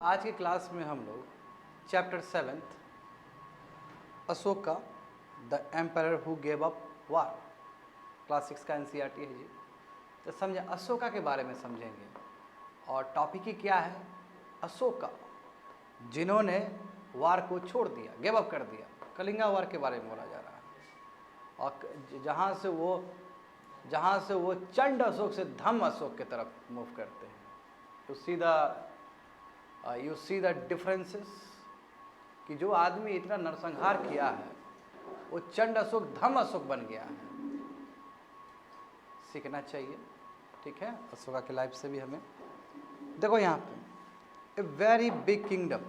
आज की क्लास में हम लोग chapter 7 Ashoka the empire who gave up war class 6 का एनसीईआरटी है जी। तो समझे अशोका के बारे में समझेंगे और टॉपिक ही क्या है, अशोका जिन्होंने वार को छोड़ दिया, गिव अप कर दिया। कलिंगा वार के बारे में बोला जा रहा है और जहाँ से वो चंड अशोक से धम अशोक की तरफ मूव करते हैं। यू सी द डिफरेंसेस कि जो आदमी इतना नरसंहार किया है वो चंड अशोक धम अशोक बन गया है। सीखना चाहिए, ठीक है। अशोका के लाइफ से भी हमें देखो यहाँ पे a very big kingdom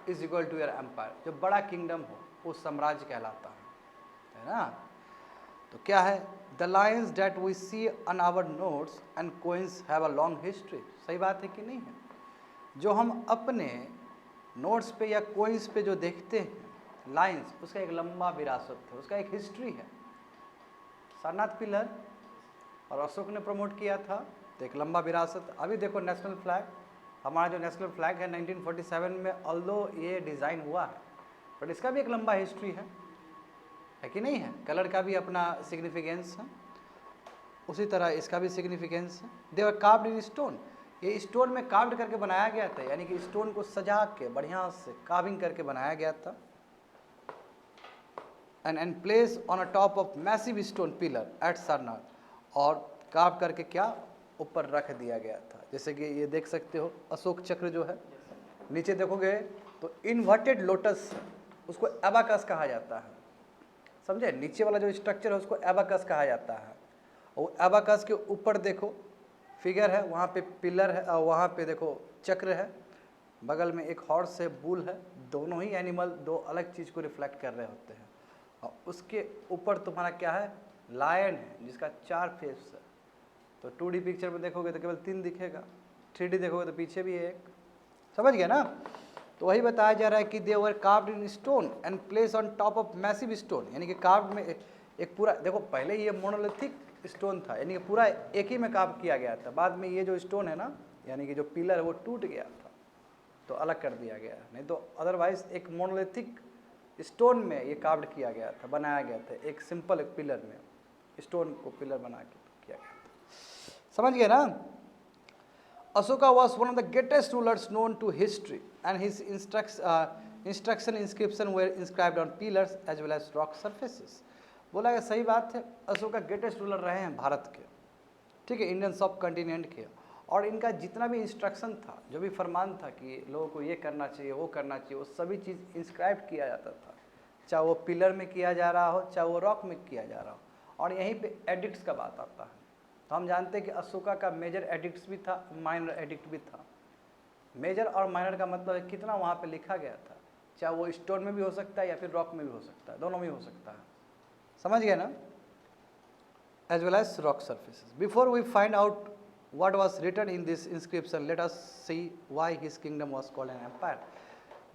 is equal to your empire. जो बड़ा किंगडम हो वो साम्राज्य कहलाता है ना। तो क्या है, the lines that we see on our notes and coins have a long history. सही बात है कि नहीं है। जो हम अपने नोट्स पे या कोइंस पे जो देखते हैं लाइंस, उसका एक लंबा विरासत है, उसका एक हिस्ट्री है। सारनाथ पिलर और अशोक ने प्रमोट किया था, तो एक लंबा विरासत। अभी देखो नेशनल फ्लैग, हमारा जो नेशनल फ्लैग है 1947 में, ऑल्दो ये डिज़ाइन हुआ है बट इसका भी एक लंबा हिस्ट्री है कि नहीं है। कलर का भी अपना सिग्निफिकेंस है, उसी तरह इसका भी सिग्निफिकेंस है। दे वर कार्व्ड इन स्टोन, ये स्टोन में कार्व्ड करके बनाया गया था, यानी कि स्टोन को सजा के बढ़िया से कार्विंग करके बनाया गया था। And place on a top of massive stone pillar at Sarnath, और कार्व करके क्या ऊपर रख दिया गया था। जैसे कि ये देख सकते हो अशोक चक्र जो है, नीचे देखोगे तो इन्वर्टेड लोटस, उसको एबाकस कहा जाता है। समझे, नीचे वाला जो स्ट्रक्चर है उसको एबाकस कहा जाता है। और एबाकस के ऊपर देखो फिगर है, वहाँ पे पिलर है और वहाँ पे देखो चक्र है, बगल में एक हॉर्स है, बुल है। दोनों ही एनिमल दो अलग चीज़ को रिफ्लेक्ट कर रहे होते हैं। और उसके ऊपर तुम्हारा क्या है, लायन है जिसका 4 फेस है। तो 2D पिक्चर में देखोगे तो केवल 3 दिखेगा, 3D देखोगे तो पीछे भी है एक। समझ गया ना। तो वही बताया जा रहा है कि they were carved in stone and place on top of massive stone, यानी कि कार्व्ड में एक पूरा, देखो पहले ये मोनोलिथिक स्टोन था, यानी कि पूरा एक ही में कार्व किया गया था। बाद में ये जो स्टोन है ना, यानी कि जो पिलर है वो टूट गया था तो अलग कर दिया गया, नहीं तो अदरवाइज एक मोनोलिथिक स्टोन में ये कार्व्ड किया गया था, बनाया गया था। एक सिंपल एक पिलर में स्टोन को पिलर बना के किया गया था। समझ गए ना। Ashoka was one of the greatest rulers known to history and his instruction inscription were inscribed on pillars as well as rock surfaces। बोला कि सही बात है, अशोका ग्रेटेस्ट रूलर रहे हैं भारत के, ठीक है, इंडियन सब कॉन्टिनेंट के। और इनका जितना भी इंस्ट्रक्शन था, जो भी फरमान था कि लोगों को ये करना चाहिए वो करना चाहिए, वो सभी चीज़ इंस्क्राइब किया जाता था, चाहे वो पिलर में किया जा रहा हो चाहे वो रॉक में किया जा रहा हो। और यहीं पे एडिक्ट्स का बात आता है। तो हम जानते हैं कि अशोका का मेजर एडिक्ट्स भी था, माइनर एडिक्ट भी था। मेजर और माइनर का मतलब है कितना वहाँ पे लिखा गया था, चाहे वो स्टोन में भी हो सकता है या फिर रॉक में भी हो सकता है, दोनों में हो सकता है। समझ गए ना। As well as rock surfaces. Before we find out what was written in this inscription, let us see why his kingdom was called an empire।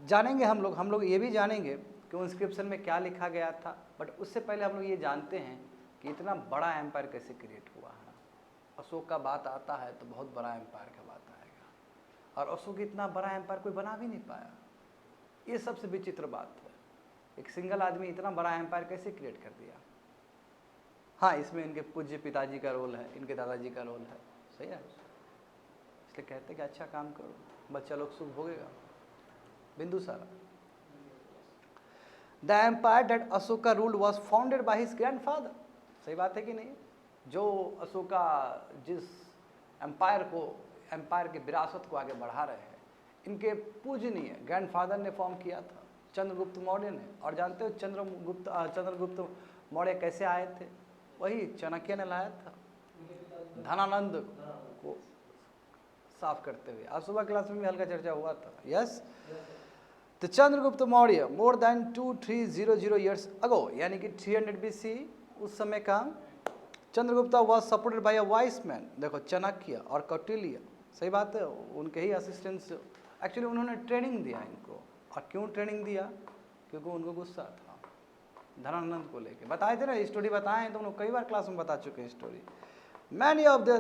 जानेंगे हम लोग ये भी जानेंगे कि इंस्क्रिप्शन में क्या लिखा गया था, बट उससे पहले हम लोग ये जानते हैं कि इतना बड़ा एम्पायर कैसे क्रिएट हुआ है। अशोक का बात आता है तो बहुत बड़ा एम्पायर का बात आएगा, और अशोक इतना बड़ा एम्पायर कोई बना भी नहीं पाया। ये सबसे विचित्र बात है, एक सिंगल आदमी इतना बड़ा एम्पायर कैसे क्रिएट कर दिया। हाँ, इसमें इनके पूज्य पिताजी का रोल है, इनके दादाजी का रोल है, सही है। इसलिए कहते कि अच्छा काम करो, बच्चा लोग सुख भोगेगा। Bindusara, the empire that Ashoka rule was founded by his grandfather. सही बात है कि नहीं। जो अशोका जिस एम्पायर के विरासत को आगे बढ़ा रहे हैं, इनके पूजनीय ग्रैंडफादर ने फॉर्म किया था, चंद्रगुप्त मौर्य ने। और जानते हो चंद्रगुप्त मौर्य कैसे आए थे, वही चाणक्य ने लाया था, धनानंद को साफ करते हुए। आज सुबह क्लास में भी हल्का चर्चा हुआ था। यस, तो Chandragupta Maurya more than 2300 years ago, यानी कि 300 BC उस समय का, Chandragupta was supported by a vice man. देखो चाणक्य और कौटिल्य, सही बात है, उनके ही असिस्टेंट्स। एक्चुअली उन्होंने ट्रेनिंग दिया इनको। और क्यों ट्रेनिंग दिया, क्योंकि उनको गुस्सा था धनानंद को लेके। बताए थे ना, स्टोरी बताए हैं तो उन्होंने कई बार क्लास में बता चुके हैं story. Many of the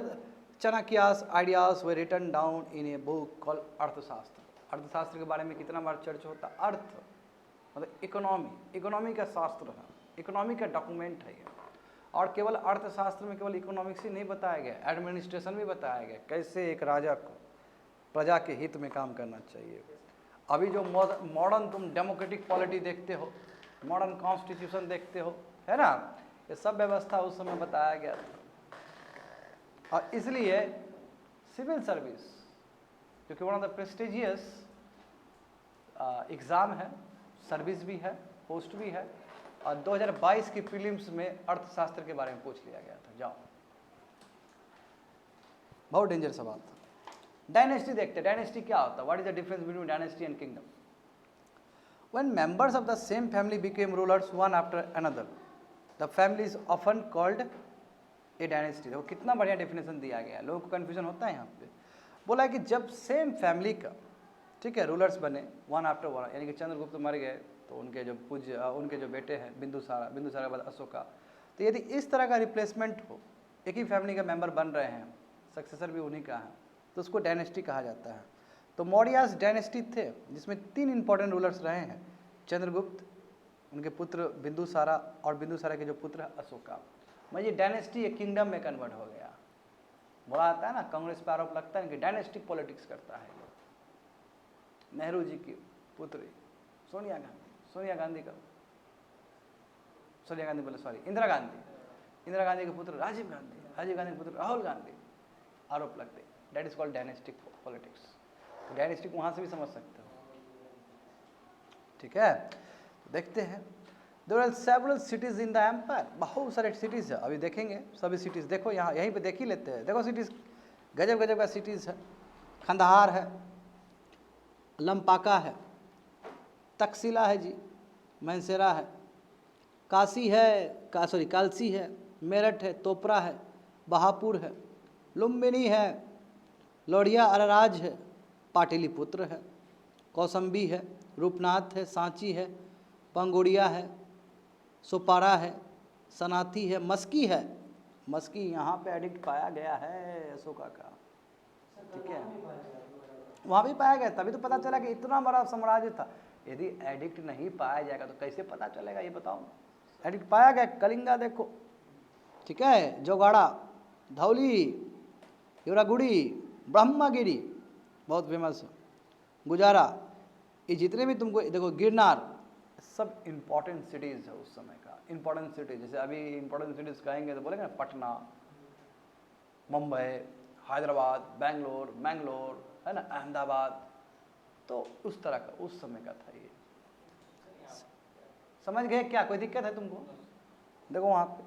Chanakya's ideas were written down in a book called अर्थशास्त्र। अर्थशास्त्र के बारे में कितना बार चर्चा होता है। अर्थ मतलब इकोनॉमी का शास्त्र है, इकोनॉमी का डॉक्यूमेंट है ये। और केवल अर्थशास्त्र में केवल इकोनॉमिक्स ही नहीं बताया गया, एडमिनिस्ट्रेशन भी बताया गया, कैसे एक राजा को प्रजा के हित में काम करना चाहिए। अभी जो मॉडर्न तुम डेमोक्रेटिक पॉलिटी देखते हो, मॉडर्न कॉन्स्टिट्यूशन देखते हो, है ना, ये सब व्यवस्था उस समय बताया गया था। और इसलिए सिविल सर्विस जो कि one of the prestigious exam है, सर्विस भी है, पोस्ट भी है, और 2022 की प्रीलिम्स में अर्थशास्त्र के बारे में पूछ लिया गया था। जाओ, बहुत डेंजर सवाल था। डायनेस्टी देखते, डायनेस्टी क्या होता है, what is the difference between dynasty and kingdom. When members of the same family became rulers one after another, the family is often called a dynasty. देखो कितना बढ़िया डेफिनेशन दिया गया है, लोगों को कन्फ्यूजन होता है यहाँ पे। बोला है कि जब सेम फैमिली का, ठीक है, रूलर्स बने वन आफ्टर वन, यानी कि चंद्रगुप्त मर गए तो उनके जो उनके जो बेटे हैं बिंदुसारा के बाद अशोका, तो यदि इस तरह का रिप्लेसमेंट हो, एक ही फैमिली का मेंबर बन रहे हैं, सक्सेसर भी उन्हीं का है, तो उसको डायनेस्टी कहा जाता है। तो मौर्यास डायनेस्टी थे जिसमें 3 इंपॉर्टेंट रूलर्स रहे हैं, चंद्रगुप्त, उनके पुत्र बिंदुसारा और बिंदुसारा के जो पुत्र है अशोका। मैं ये डायनेस्टी एक किंगडम में कन्वर्ट हो गया। बोला आता है ना, कांग्रेस पर आरोप लगता है कि डायनेस्टिक पॉलिटिक्स करता है। नेहरू जी की पुत्री सोनिया गांधी का इंदिरा गांधी के पुत्र राजीव गांधी के पुत्र राहुल गांधी, आरोप लगते। That is called dynastic politics. Dynastic वहां से भी समझ सकते हो, ठीक है। तो देखते हैं, there are several cities in the empire, बहुत सारे सिटीज है, अभी देखेंगे सभी सिटीज। देखो यहाँ यहीं पे देख ही लेते हैं। देखो सिटीज गजब गजब का सिटीज है। खंडहार है, लंपाका है, तक्षशिला है जी, मैनसेरा है, काशी है, कालसी है, मेरठ है, तोपरा है, बहापुर है, लुम्बिनी है, लोरिया अरराज है, पाटलिपुत्र है, कौसंबी है, रूपनाथ है, सांची है, पंगोड़िया है, सोपारा है, सनाथी है, मस्की है। मस्की यहाँ पे एडिक्ट पाया गया है अशोका का, ठीक है, वहाँ भी पाया गया, तभी तो पता चला कि इतना बड़ा साम्राज्य था। यदि एडिक्ट नहीं पाया जाएगा तो कैसे पता चलेगा, ये बताओ। एडिक्ट पाया गया। कलिंगा देखो, ठीक है, जोगाड़ा, धौली, योरागुड़ी, ब्रह्मगिरी बहुत फेमस है, गुजारा, ये जितने भी तुमको देखो, गिरनार, सब इम्पोर्टेंट सिटीज़ है उस समय का। इम्पोर्टेंट सिटीज, जैसे अभी इम्पोर्टेंट सिटीज़ कहेंगे तो बोलेंगे ना, पटना, मुंबई, हैदराबाद, मैंगलोर, है ना, अहमदाबाद। तो उस तरह का उस समय का था ये। समझ गए क्या, कोई दिक्कत है तुमको? देखो वहाँ पे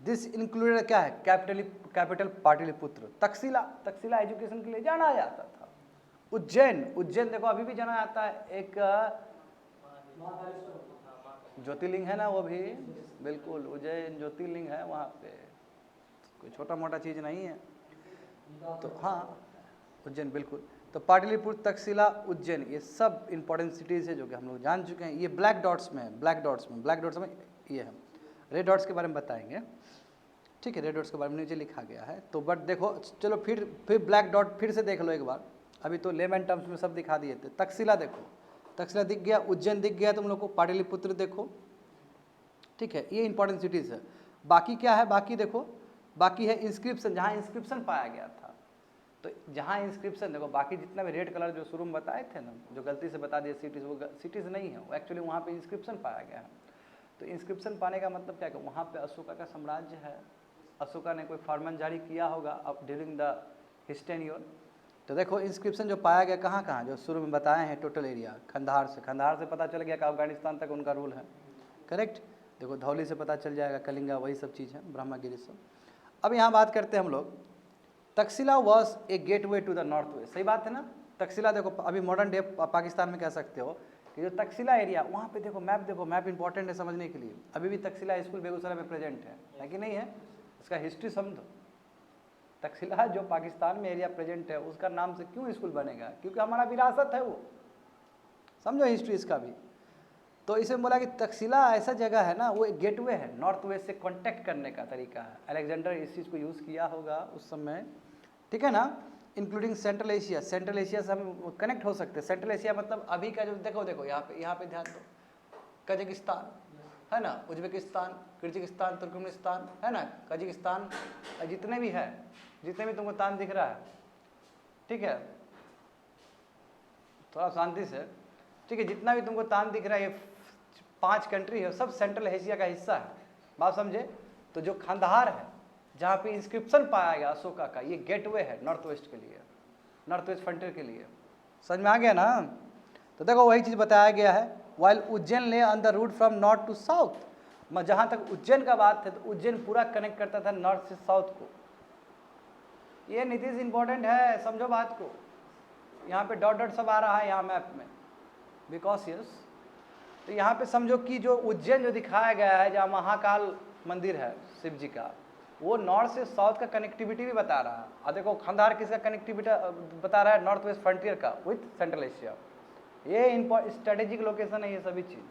दिस इंक्लूडेड क्या है, कैपिटल पाटलिपुत्र। तक्षशिला एजुकेशन के लिए जाना जाता था। उज्जैन देखो अभी भी जाना जाता है, एक ज्योतिर्लिंग है ना, वो भी बिल्कुल उज्जैन ज्योतिर्लिंग है वहाँ पे, कोई छोटा मोटा चीज़ नहीं है। तो हाँ, उज्जैन बिल्कुल। तो पाटलिपुत्र, तक्षशिला, उज्जैन, ये सब इंपॉर्टेंट सिटीज़ है जो कि हम लोग जान चुके हैं। ये ब्लैक डॉट्स में ये है। रेड डॉट्स के बारे में बताएंगे, ठीक है, रेड डॉट्स के बारे में नीचे लिखा गया है। तो बट देखो, चलो फिर ब्लैक डॉट फिर से देख लो एक बार। अभी तो लेमन टर्म्स में सब दिखा दिए थे। तक्षशिला देखो, तक्षशिला दिख गया, उज्जैन दिख गया तुम लोग को, पाटलिपुत्र देखो, ठीक है, ये इंपॉर्टेंट सिटीज़ है। बाकी क्या है, बाकी देखो, बाकी है इंस्क्रिप्शन, जहाँ इंस्क्रिप्शन पाया गया था। तो जहाँ इंस्क्रिप्शन देखो, बाकी जितना भी रेड कलर जो शुरू में बताए थे ना, जो गलती से बता दिए सिटीज़, वो सिटीज़ नहीं है, वो एक्चुअली वहाँ पे इंस्क्रिप्शन पाया गया है। तो इंस्क्रिप्शन पाने का मतलब क्या है, वहाँ पे अशोका का साम्राज्य है। अशोका ने कोई फरमान जारी किया होगा अब ड्यूरिंग द हिज टेन्योर। तो देखो इंस्क्रिप्शन जो पाया गया कहाँ, जो शुरू में बताए हैं टोटल एरिया, खंडहार से पता चल गया कि अफगानिस्तान तक उनका रूल है, करेक्ट। देखो धौली से पता चल जाएगा, कलिंगा, वही सब चीज़ है, ब्रह्मगिरी सब। अब यहाँ बात करते हैं हम लोग, Takshashila was a gateway to the north west. सही बात है ना। तक्षशिला देखो, अभी मॉडर्न डे पाकिस्तान में कह सकते हो कि जो तक्षशिला एरिया, वहाँ पे देखो, मैप इंपॉर्टेंट है समझने के लिए। अभी भी तक्षशिला स्कूल बेगूसराय में प्रेजेंट है कि नहीं है? इसका हिस्ट्री समझो। तक्षशिला जो पाकिस्तान में एरिया प्रेजेंट है, उसका नाम से क्यों स्कूल बनेगा? क्योंकि हमारा विरासत है वो, समझो हिस्ट्री इसका भी। तो इसे बोला कि तक्षशिला ऐसा जगह है ना, वो एक गेटवे है, नॉर्थ वेस्ट से कॉन्टैक्ट करने का तरीका है। अलेक्जेंडर इस चीज़ को यूज़ किया होगा उस समय, ठीक है ना। Including central Asia. Central Asia से हम कनेक्ट हो सकते हैं। सेंट्रल एशिया मतलब अभी का जो देखो यहाँ पे ध्यान दो, कजाकिस्तान है ना, उज्बेकिस्तान, किर्गिस्तान, तुर्कमेनिस्तान है ना, कजाकिस्तान, जितने भी है, जितने भी तुमको तान दिख रहा है, ठीक है, थोड़ा शांति से, ठीक है, जितना भी तुमको तान दिख रहा है, ये 5 कंट्री है, सब सेंट्रल एशिया का हिस्सा है। बात समझे? तो जो खंडहार है जहाँ पे इंस्क्रिप्शन पाया गया अशोका का, ये गेटवे है नॉर्थ वेस्ट के लिए, नॉर्थ वेस्ट फ्रंटियर के लिए। समझ में आ गया ना? तो देखो वही चीज़ बताया गया है। While Ujjain lay on the route from north to south, जहाँ तक उज्जैन का बात है तो उज्जैन पूरा कनेक्ट करता था नॉर्थ से साउथ को। ये नीतीश इंपॉर्टेंट है, समझो बात को। यहाँ पे डॉट डॉट सब आ रहा है यहाँ मैप में, बिकॉज यस। तो यहाँ पे समझो कि जो उज्जैन जो दिखाया गया है, जहाँ महाकाल मंदिर है शिव जी का, वो नॉर्थ से साउथ का कनेक्टिविटी भी बता रहा है। और देखो खंडहार किसका कनेक्टिविटी बता रहा है? नॉर्थ वेस्ट फ्रंटियर का विथ सेंट्रल एशिया। ये स्ट्रेटेजिक लोकेशन है ये सभी चीज।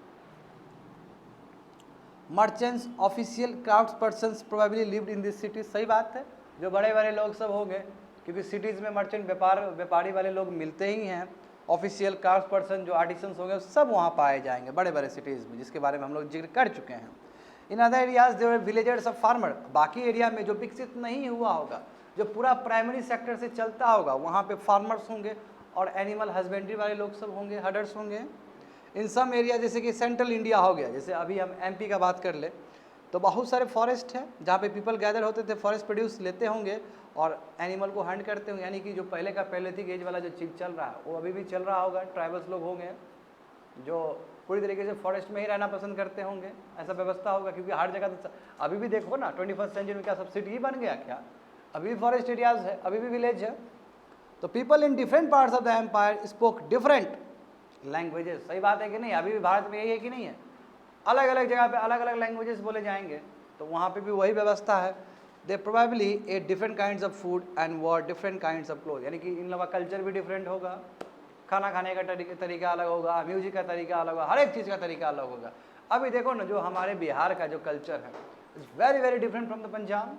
Merchants, official, craft persons probably lived in this city. सही बात है, जो बड़े बड़े लोग सब होंगे, क्योंकि सिटीज़ में मर्चेंट व्यापारी वाले लोग मिलते ही हैं। ऑफिशियल, क्राफ्ट पर्सन, जो आर्टिसंस होंगे सब वहाँ पाए जाएंगे बड़े बड़े सिटीज़ में, जिसके बारे में हम लोग जिक्र कर चुके हैं। In other areas there villagers of farmer. बाकी एरिया में जो विकसित नहीं हुआ होगा, जो पूरा प्राइमरी सेक्टर से चलता होगा, वहाँ पे फार्मर्स होंगे और एनिमल हस्बेंड्री वाले लोग सब होंगे, हडर्स होंगे। इन सम एरिया, जैसे कि सेंट्रल इंडिया हो गया, जैसे अभी हम एमपी का बात कर ले, तो बहुत सारे फॉरेस्ट है जहाँ पे पीपल गैदर होते थे, फॉरेस्ट प्रोड्यूस लेते होंगे और एनिमल को हंट करते होंगे। यानी कि जो पहले का पैलेथिक एज वाला जो चीज़ चल रहा है वो अभी भी चल रहा होगा। ट्राइबल्स लोग होंगे जो पूरी तरीके से फॉरेस्ट में ही रहना पसंद करते होंगे, ऐसा व्यवस्था होगा। क्योंकि हर जगह तो अभी भी देखो ना, 21st सेंचुरी में क्या सब सिटी ही बन गया क्या? अभी भी फॉरेस्ट एरियाज है, अभी भी विलेज है। तो people in different parts of the empire spoke different languages. सही बात है कि नहीं? अभी भी भारत में यही है कि नहीं है? अलग अलग जगह पे अलग अलग लैंग्वेजेस बोले जाएंगे, तो वहाँ पे भी वही व्यवस्था है। They probably at different kinds of food and war different kinds of cloth. यानी कि इन लोगों का कल्चर भी डिफरेंट होगा, खाना खाने का तरीका अलग होगा, म्यूजिक का तरीका अलग होगा, हर एक चीज़ का तरीका अलग होगा। अभी देखो ना, जो हमारे बिहार का जो कल्चर है is very very different from the Punjab.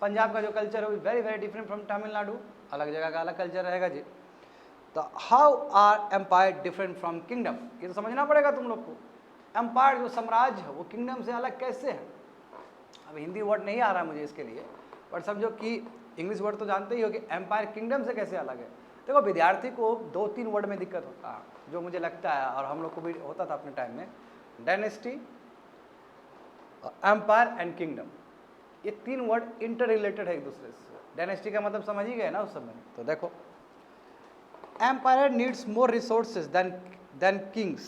Punjab का जो कल्चर है very very different from Tamil Nadu. अलग जगह का अलग कल्चर रहेगा जी। तो how are empire different from kingdom? ये तो समझना पड़ेगा तुम लोग को। एम्पायर जो साम्राज्य है वो किंगडम से अलग कैसे है? अब हिंदी वर्ड नहीं आ रहा है मुझे इसके लिए, बट समझो कि इंग्लिश वर्ड तो जानते ही हो कि एम्पायर किंगडम से कैसे अलग है। देखो विद्यार्थी को 2-3 वर्ड में दिक्कत होता है, जो मुझे लगता है और हम लोग को भी होता था अपने टाइम में। डायनेस्टी, एम्पायर एंड किंगडम, ये 3 वर्ड इंटर रिलेटेड है एक दूसरे से। डायनेस्टी का मतलब समझ ही गए ना उस समय। तो देखो, empire needs more resources than kings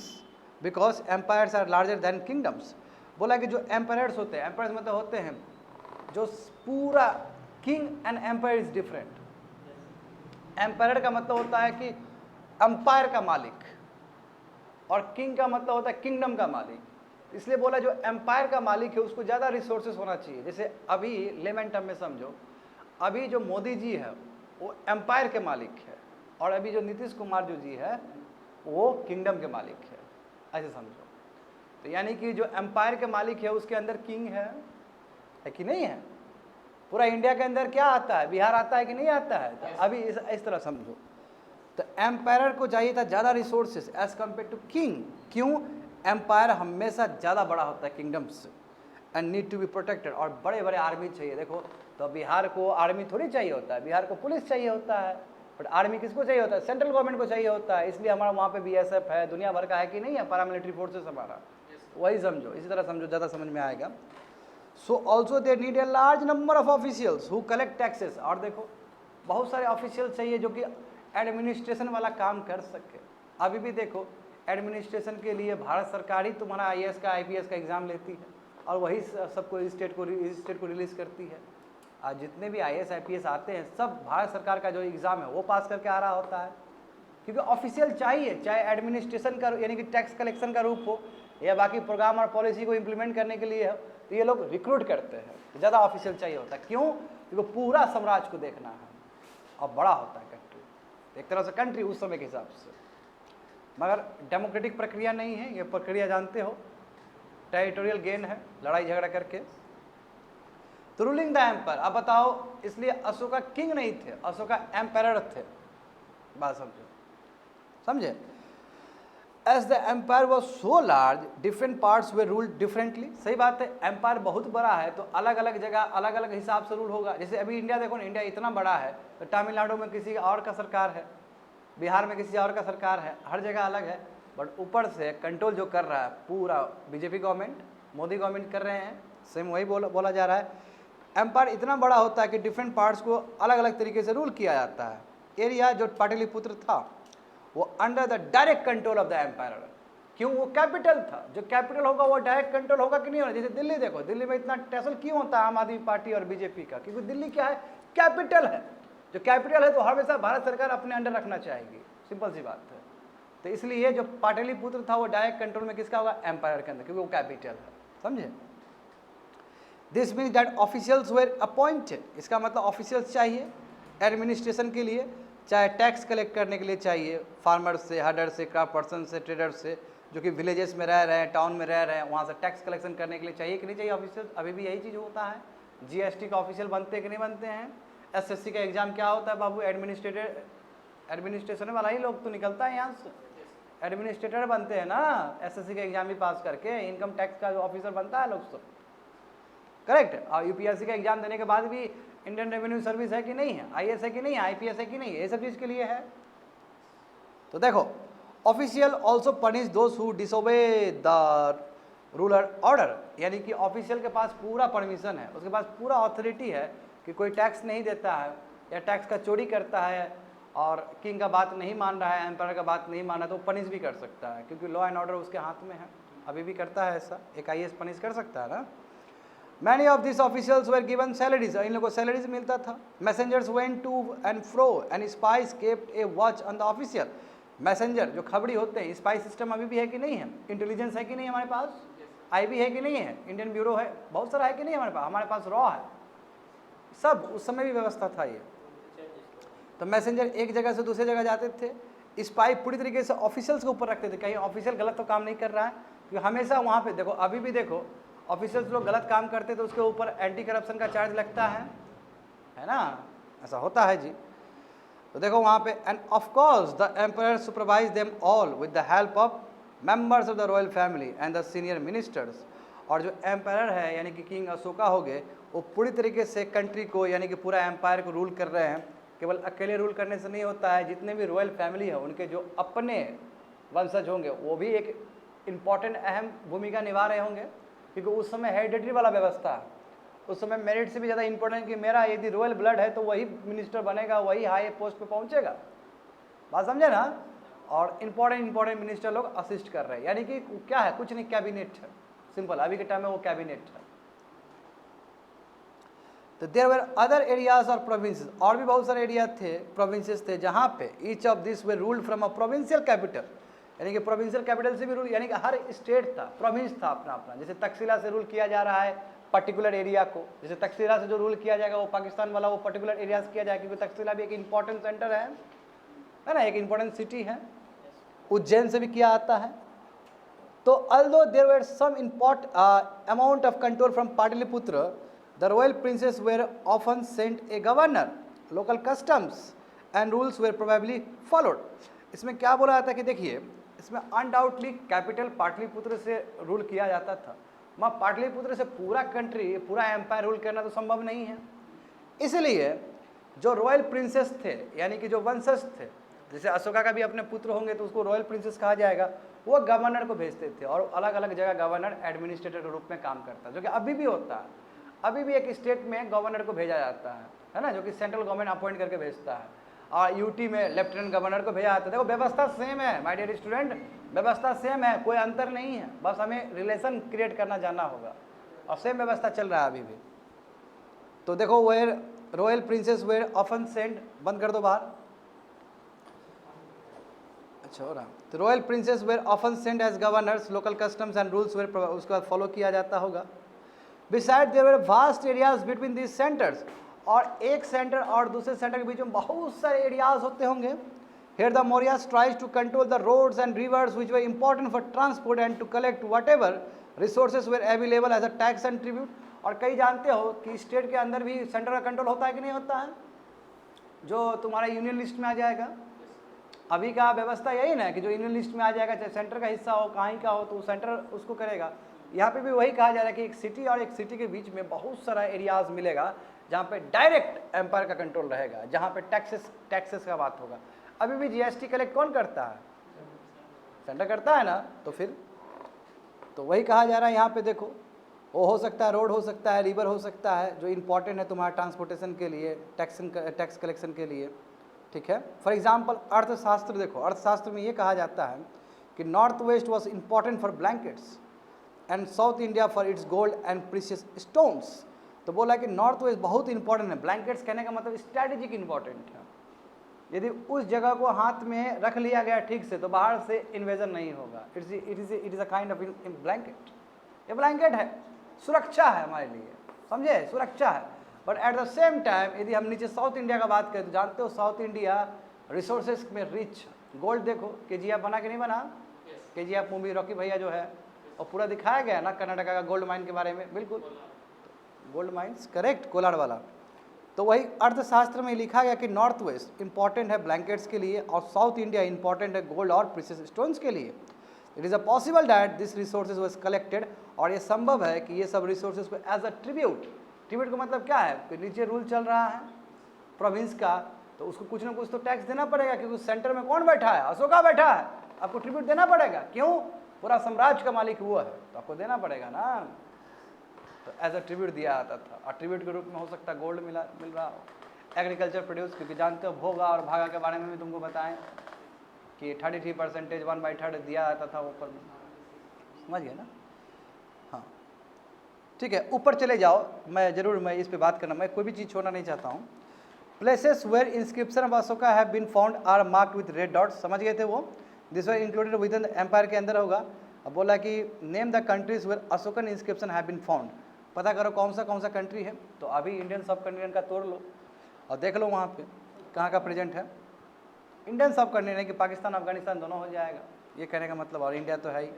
because empires are larger than kingdoms. बोला कि जो एम्पायर्स होते हैं, एम्पायर्स मतलब होते हैं जो पूरा, king and empire is different. Empire का मतलब होता है कि एम्पायर का मालिक, और किंग का मतलब होता है किंगडम का मालिक। इसलिए बोला जो एम्पायर का मालिक है उसको ज़्यादा रिसोर्सेज होना चाहिए। जैसे अभी लेमन टर्म में समझो, अभी जो मोदी जी है वो एम्पायर के मालिक है, और अभी जो नीतीश कुमार जो जी है वो किंगडम के मालिक है, ऐसे समझो। तो यानी कि जो एम्पायर के मालिक है उसके अंदर किंग है कि नहीं है? पूरा इंडिया के अंदर क्या आता है? बिहार आता है कि नहीं आता है? तो अभी इस तरह समझो। तो एम्पायर को चाहिए था ज़्यादा resources as compare to king. क्यों? एम्पायर हमेशा ज़्यादा बड़ा होता है किंगडम से, and need to be protected, और बड़े बड़े आर्मी चाहिए। देखो, तो बिहार को आर्मी थोड़ी चाहिए होता है, बिहार को पुलिस चाहिए होता है, बट आर्मी किसको चाहिए होता है? सेंट्रल गवर्नमेंट को चाहिए होता है। इसलिए हमारा वहाँ पे BSF है, दुनिया भर का है कि नहीं है, पैरामिलिट्री फोर्सेस हमारा। वही समझो, इसी तरह समझो, ज़्यादा समझ में आएगा। So also they need a large number of officials who collect taxes. और देखो, बहुत सारे ऑफिशियल चाहिए जो कि एडमिनिस्ट्रेशन वाला काम कर सके। अभी भी देखो, एडमिनिस्ट्रेशन के लिए भारत सरकार ही तुम्हारा IAS का IPS का एग्ज़ाम लेती है, और वही सबको स्टेट को रिलीज़ करती है। आज जितने भी IAS IPS आते हैं सब भारत सरकार का जो एग्ज़ाम है वो पास करके आ रहा होता है, क्योंकि ऑफिशियल चाहिए, चाहे एडमिनिस्ट्रेशन का यानी कि टैक्स कलेक्शन का रूप हो या बाकी प्रोग्राम और पॉलिसी को इम्प्लीमेंट करने के लिए हो, तो ये लोग रिक्रूट करते हैं, तो ज़्यादा ऑफिशियल चाहिए होता है। क्यों? क्योंकि पूरा साम्राज्य को देखना है और बड़ा होता है कंट्री, एक तरह से कंट्री उस समय के हिसाब से। मगर डेमोक्रेटिक प्रक्रिया नहीं है, ये प्रक्रिया जानते हो, टेरिटोरियल गेन है, लड़ाई झगड़ा करके। तो रूलिंग द एम्पायर, अब बताओ, इसलिए अशोका किंग नहीं थे, अशोका एम्पायर थे। बात समझे? As the empire was so large, different parts were ruled differently। सही बात है, एम्पायर बहुत बड़ा है तो अलग अलग जगह अलग अलग हिसाब से रूल होगा। जैसे अभी इंडिया देखो ना, इंडिया इतना बड़ा है तो तमिलनाडु में किसी और का सरकार है, बिहार में किसी और का सरकार है, हर जगह अलग है। बट ऊपर से कंट्रोल जो कर रहा है पूरा बीजेपी गवर्नमेंट, मोदी गवर्नमेंट कर रहे हैं, सेम वही बोला जा रहा है। एम्पायर इतना बड़ा होता है कि डिफरेंट पार्ट्स को अलग अलग तरीके से रूल किया जाता है। एरिया जो पाटलिपुत्र था वो under the direct control of the empire. क्यों? वो कैपिटल था, जो कैपिटल होगा वो डायरेक्ट कंट्रोल होगा कि नहीं होगा। जैसे दिल्ली देखो, दिल्ली में इतना टेंशन क्यों होता है आम आदमी पार्टी और बीजेपी का? क्योंकि दिल्ली क्या है? कैपिटल है। जो कैपिटल है तो हमेशा भारत सरकार अपने अंडर रखना चाहेगी, सिंपल सी बात है। तो इसलिए जो पाटलिपुत्र था वो डायरेक्ट कंट्रोल में किसका होगा? एम्पायर के अंदर, क्योंकि वो कैपिटल है। समझे? This means that officials were appointed. इसका मतलब ऑफिशियल्स चाहिए एडमिनिस्ट्रेशन के लिए, चाहे टैक्स कलेक्ट करने के लिए चाहिए, फार्मर्स से, हर्डर से, क्राफ्ट पर्सन से, ट्रेडर से, जो कि विलेजेस में रह रहे हैं, टाउन में रह रहे हैं, वहाँ से टैक्स कलेक्शन करने के लिए चाहिए कि नहीं चाहिए ऑफिशियल? अभी भी यही चीज़ होता है। जीएसटी का ऑफिशियल बनते हैं कि नहीं बनते हैं? एसएससी का एग्जाम क्या होता है बाबू? एडमिनिस्ट्रेशन वाला ही लोग तो निकलता है यहाँ से, एडमिनिस्ट्रेटर बनते हैं ना एसएससी का एग्जाम भी पास करके। इनकम टैक्स का जो ऑफिसर बनता है लोग सब, करेक्ट। और यूपीएससी का एग्जाम देने के बाद भी इंडियन रेवेन्यू सर्विस है कि नहीं है, आईएएस है कि नहीं है, आईपीएस है कि नहीं है, ये सब चीज़ के लिए है। तो देखो, official also punish those who disobey the ruler order, यानी कि ऑफिशियल के पास पूरा परमिशन है, उसके पास पूरा अथॉरिटी है कि कोई टैक्स नहीं देता है या टैक्स का चोरी करता है और किंग का बात नहीं मान रहा है, एम्पायर का बात नहीं मान रहा है, तो पनिश भी कर सकता है, क्योंकि लॉ एंड ऑर्डर उसके हाथ में है। अभी भी करता है ऐसा, एक आईएएस पनिश कर सकता है ना। Many of these officials were given salaries, इन लोगों को सैलरीज मिलता था। Messengers went to and fro and spies kept a watch on the official। Messenger जो खबरी होते हैं, स्पाई सिस्टम अभी भी है कि नहीं है? इंटेलिजेंस है कि नहीं हमारे पास? आईबी है कि नहीं है? इंडियन ब्यूरो है, बहुत सारा है कि नहीं हमारे पास रॉ है, सब उस समय भी व्यवस्था था ये। तो मैसेंजर एक जगह से दूसरी जगह जाते थे, स्पाई पूरी तरीके से ऑफिशियल्स के ऊपर रखते थे, कहीं ऑफिशियल गलत तो काम नहीं कर रहा है, क्योंकि हमेशा वहाँ पे देखो, अभी भी देखो ऑफिसर्स लोग गलत काम करते तो उसके ऊपर एंटी करप्शन का चार्ज लगता है ना, ऐसा होता है जी। तो देखो वहाँ पे, and of course the empire supervise them all with the help of members of the royal family and the senior ministers. और जो एम्पायर है यानी कि किंग अशोका हो गए, वो पूरी तरीके से कंट्री को यानी कि पूरा एम्पायर को रूल कर रहे हैं। केवल अकेले रूल करने से नहीं होता है, जितने भी रॉयल फैमिली है उनके जो अपने वंशज होंगे वो भी एक इम्पॉर्टेंट अहम भूमिका निभा रहे होंगे, क्योंकि उस समय हेरिडेटरी वाला व्यवस्था है। उस समय मेरिट से भी ज़्यादा इंपॉर्टेंट कि मेरा यदि रॉयल ब्लड है तो वही मिनिस्टर बनेगा, वही हाई पोस्ट पे पहुंचेगा। बात समझे ना? और इंपॉर्टेंट मिनिस्टर लोग असिस्ट कर रहे हैं, यानी कि क्या है? कुछ नहीं, कैबिनेट है, सिंपल। अभी के टाइम में वो कैबिनेट है। तो देयर वर अदर एरियाज और प्रोविंसेस, और भी बहुत सारे एरिया थे, प्रोविंसेस थे, जहाँ पे each of this way ruled from a provincial capital, यानी कि प्रोविंशियल कैपिटल से भी रूल, यानी कि हर स्टेट था, प्रोविंस था अपना अपना। जैसे तक्षशिला से रूल किया जा रहा है पर्टिकुलर एरिया को, जैसे तक्षशिला से जो रूल किया जाएगा वो पाकिस्तान वाला वो पर्टिकुलर एरिया से किया जाएगा, क्योंकि तक्षशिला भी एक इंपॉर्टेंट सेंटर है ना, एक इंपॉर्टेंट सिटी है। उज्जैन से भी किया आता है। तो although there were some amount of control from Pataliputra, the royal princes were often sent a governor, local customs and rules were probably followed। इसमें क्या बोला जाता है कि देखिए, इसमें अनडाउटली कैपिटल पाटलिपुत्र से रूल किया जाता था। वहाँ पाटलिपुत्र से पूरा कंट्री, पूरा एम्पायर रूल करना तो संभव नहीं है। इसलिए जो रॉयल प्रिंसेस थे, यानी कि जो वंशज थे, जैसे अशोका का भी अपने पुत्र होंगे तो उसको रॉयल प्रिंसेस कहा जाएगा, वो गवर्नर को भेजते थे और अलग अलग जगह गवर्नर एडमिनिस्ट्रेटर के रूप में काम करता है, जो कि अभी भी होता है। अभी भी एक स्टेट में गवर्नर को भेजा जाता है ना, जो कि सेंट्रल गवर्नमेंट अपॉइंट करके भेजता है। और यूटी में लेफ्टिनेंट गवर्नर को भेजा जाता है। देखो व्यवस्था सेम है माय डियर स्टूडेंट, व्यवस्था सेम है, कोई अंतर नहीं है, बस हमें रिलेशन क्रिएट करना जानना होगा, और सेम व्यवस्था चल रहा है अभी भी। तो देखो were royal princes were often sent, बंद कर दो बाहर, अच्छा हो रहा। तो royal princes were often sent as governors, local customs and rules were उसके बाद फॉलो किया जाता होगा। Beside there were vast areas between these centres, और एक सेंटर और दूसरे सेंटर के बीच में बहुत सारे एरियाज होते होंगे। Here the Mauryas tries to control the roads and rivers which were important for transport and to collect whatever resources were available as a tax and tribute। और कई जानते हो कि स्टेट के अंदर भी सेंटर का कंट्रोल होता है कि नहीं होता है, जो तुम्हारा यूनियन लिस्ट में आ जाएगा। अभी का व्यवस्था यही ना कि जो यूनियन लिस्ट में आ जाएगा, चाहे सेंटर का हिस्सा हो कहीं का हो, तो सेंटर उसको करेगा। यहाँ पे भी वही कहा जा रहा है कि एक सिटी और एक सिटी के बीच में बहुत सारा एरियाज मिलेगा जहाँ पे डायरेक्ट एम्पायर का कंट्रोल रहेगा, जहाँ पे टैक्सेस का बात होगा। अभी भी जीएसटी कलेक्ट कौन करता है? सेंटर करता है ना। तो फिर तो वही कहा जा रहा है यहाँ पे। देखो, वो हो सकता है रोड, हो सकता है रिवर, हो सकता है जो इंपॉर्टेंट है तुम्हारा ट्रांसपोर्टेशन के लिए, टैक्स कलेक्शन के लिए, ठीक है। फॉर एग्जाम्पल अर्थशास्त्र देखो, अर्थशास्त्र में ये कहा जाता है कि north west was important for blankets and south India for its gold and precious stones. तो बोला कि नॉर्थ वेस्ट बहुत इंपॉर्टेंट है। ब्लैंकेट्स कहने का मतलब स्ट्रैटेजिक इंपॉर्टेंट है। यदि उस जगह को हाथ में रख लिया गया ठीक से, तो बाहर से इन्वेजन नहीं होगा। It is a kind of blanket. ये ब्लैंकेट है, सुरक्षा है हमारे लिए, समझे, सुरक्षा है। But at the same time यदि हम नीचे साउथ इंडिया का बात करें तो जानते हो साउथ इंडिया रिसोर्सेज में रिच। गोल्ड देखो, केजीएफ बना कि नहीं बना? केजीएफ मूवी रॉकी भैया जो है, और पूरा दिखाया गया ना कर्नाटका का गोल्ड माइन के बारे में। बिल्कुल, गोल्ड माइंस, करेक्ट, कोलार वाला। तो वही अर्थशास्त्र में लिखा गया कि नॉर्थ वेस्ट इंपॉर्टेंट है ब्लैंकेट्स के लिए और साउथ इंडिया इंपॉर्टेंट है गोल्ड और प्रीशियस स्टोन्स के लिए। It is a possible that this resources was collected, और ये संभव है कि ये सब रिसोर्सेज को एज अ ट्रिब्यूट। ट्रिब्यूट का मतलब क्या है? कि नीचे रूल चल रहा है प्रोविंस का, तो उसको कुछ ना कुछ तो टैक्स देना पड़ेगा, क्योंकि सेंटर में कौन बैठा है? अशोका बैठा है, आपको ट्रिब्यूट देना पड़ेगा। क्यों? पूरा साम्राज्य का मालिक वो है, तो आपको देना पड़ेगा ना। तो एज अ ट्रिब्यूट दिया जाता था, और ट्रिब्यूट के रूप में हो सकता है गोल्ड मिल रहा हो, एग्रीकल्चर प्रोड्यूस, क्योंकि जानते हो भोगा और भागा के बारे में भी तुमको बताएं कि 33% 1/3 दिया जाता था ऊपर में, समझ गए ना। हाँ ठीक है, ऊपर चले जाओ, मैं इस पे बात करना, मैं कोई भी चीज़ छोड़ना नहीं चाहता हूँ। Places where inscription of Ashoka have been found are marked with red dots, समझ गए थे वो। This were included within empire के अंदर होगा। अब बोला कि name the countries where Ashokan inscription have been found, पता करो कौन सा कंट्री है। तो अभी इंडियन सब कंटिनेंट का तोड़ लो और देख लो वहाँ पे कहाँ का प्रेजेंट है। इंडियन सब कंटिनेंट कि पाकिस्तान अफगानिस्तान दोनों हो जाएगा, ये कहने का मतलब, और इंडिया तो है ही।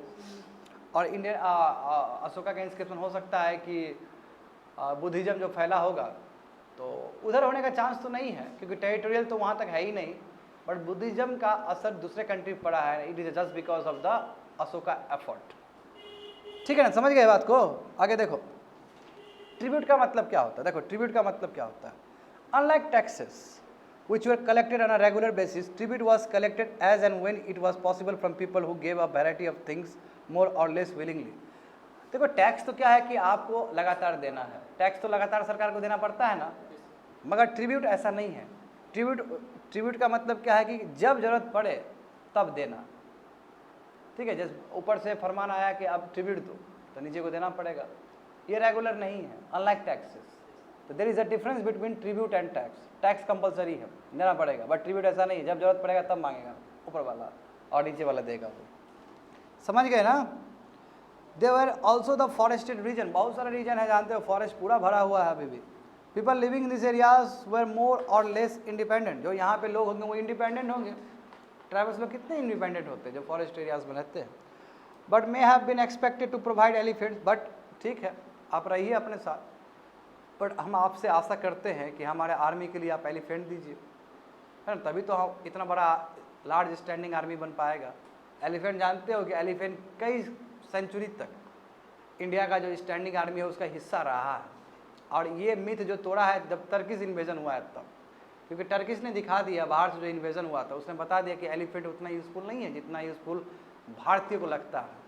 और इंडियन अशोका का इंस्क्रिप्शन हो सकता है कि बुद्धिज्म जो फैला होगा तो उधर होने का चांस तो नहीं है, क्योंकि टेरिटोरियल तो वहाँ तक है ही नहीं, बट बुद्धिज्म का असर दूसरे कंट्री पर पड़ा है। It is just because of the Ashoka effort, ठीक है ना, समझ गए बात को। आगे देखो, ट्रिब्यूट का मतलब क्या होता है। देखो ट्रिब्यूट का मतलब क्या होता है। Unlike taxes which were collected on a regular basis, tribute was collected as and when it was possible from people who gave a variety of things more or less willingly। देखो tax तो क्या है कि आपको लगातार देना है, tax तो लगातार सरकार को देना पड़ता है ना, मगर ट्रिब्यूट ऐसा नहीं है। ट्रिब्यूट का मतलब क्या है कि जब जरूरत पड़े तब देना, ठीक है। जैसे ऊपर से फरमान आया कि अब ट्रिब्यूट दो, तो नीचे को देना पड़ेगा, ये रेगुलर नहीं है, अनलाइक टैक्सेस। तो there is a difference between tribute and tax. Tax compulsory है, देना पड़ेगा, बट ट्रिब्यूट ऐसा नहीं है, जब जरूरत पड़ेगा तब मांगेगा ऊपर वाला और नीचे वाला देगा वो, समझ गए ना। There also the forested region, बहुत सारा रीजन है, जानते हो फॉरेस्ट पूरा भरा हुआ है अभी भी। People living in this areas were more और लेस इंडिपेंडेंट, जो यहाँ पे लोग होंगे वो इंडिपेंडेंट होंगे। ट्राइबल्स लोग कितने इंडिपेंडेंट होते हैं जो फॉरेस्ट एरियाज में रहते हैं। But may have been expected to provide elephants, but ठीक है आप रहिए अपने साथ, बट हम आपसे आशा करते हैं कि हमारे आर्मी के लिए आप एलिफेंट दीजिए, है ना, तभी तो हम इतना बड़ा लार्ज स्टैंडिंग आर्मी बन पाएगा। एलिफेंट जानते हो कि एलिफेंट कई सेंचुरी तक इंडिया का जो स्टैंडिंग आर्मी है उसका हिस्सा रहा है। और ये मिथ जो तोड़ा है जब टर्किश इन्वेजन हुआ है तब, क्योंकि टर्किश ने दिखा दिया, बाहर से जो इन्वेजन हुआ था उसने बता दिया कि एलिफेंट उतना यूज़फुल नहीं है जितना यूज़फुल भारतीय को लगता है।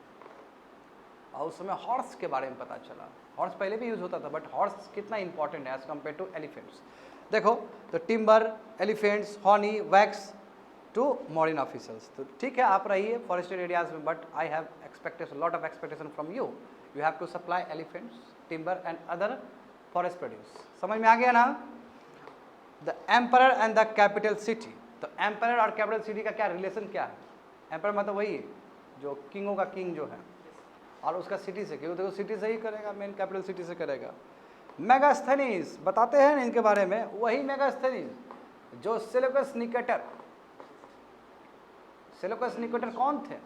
और उस समय हॉर्स के बारे में पता चला, हॉर्स पहले भी यूज़ होता था, बट हॉर्स कितना इंपॉर्टेंट है एज कम्पेयर टू एलिफेंट्स। देखो तो timber, elephants, honey, wax to Mauryan officers. तो ठीक है आप रहिए फॉरेस्टेड एरियाज में, but I have expectation, lot of expectation from you. You have to supply elephants, timber and other forest produce. समझ में आ गया ना। The emperor and the capital city, तो एम्परर और कैपिटल सिटी का क्या रिलेशन क्या है। एम्परर मतलब वही जो किंगों का किंग जो है, और उसका सिटी से, क्योंकि देखो सिटी से ही करेगा, मेन कैपिटल सिटी से करेगा। मेगास्थनीज बताते हैं इनके बारे में, वही मेगास्थनीज जो सेल्यूकस निकेटर। सेल्यूकस निकेटर कौन थे?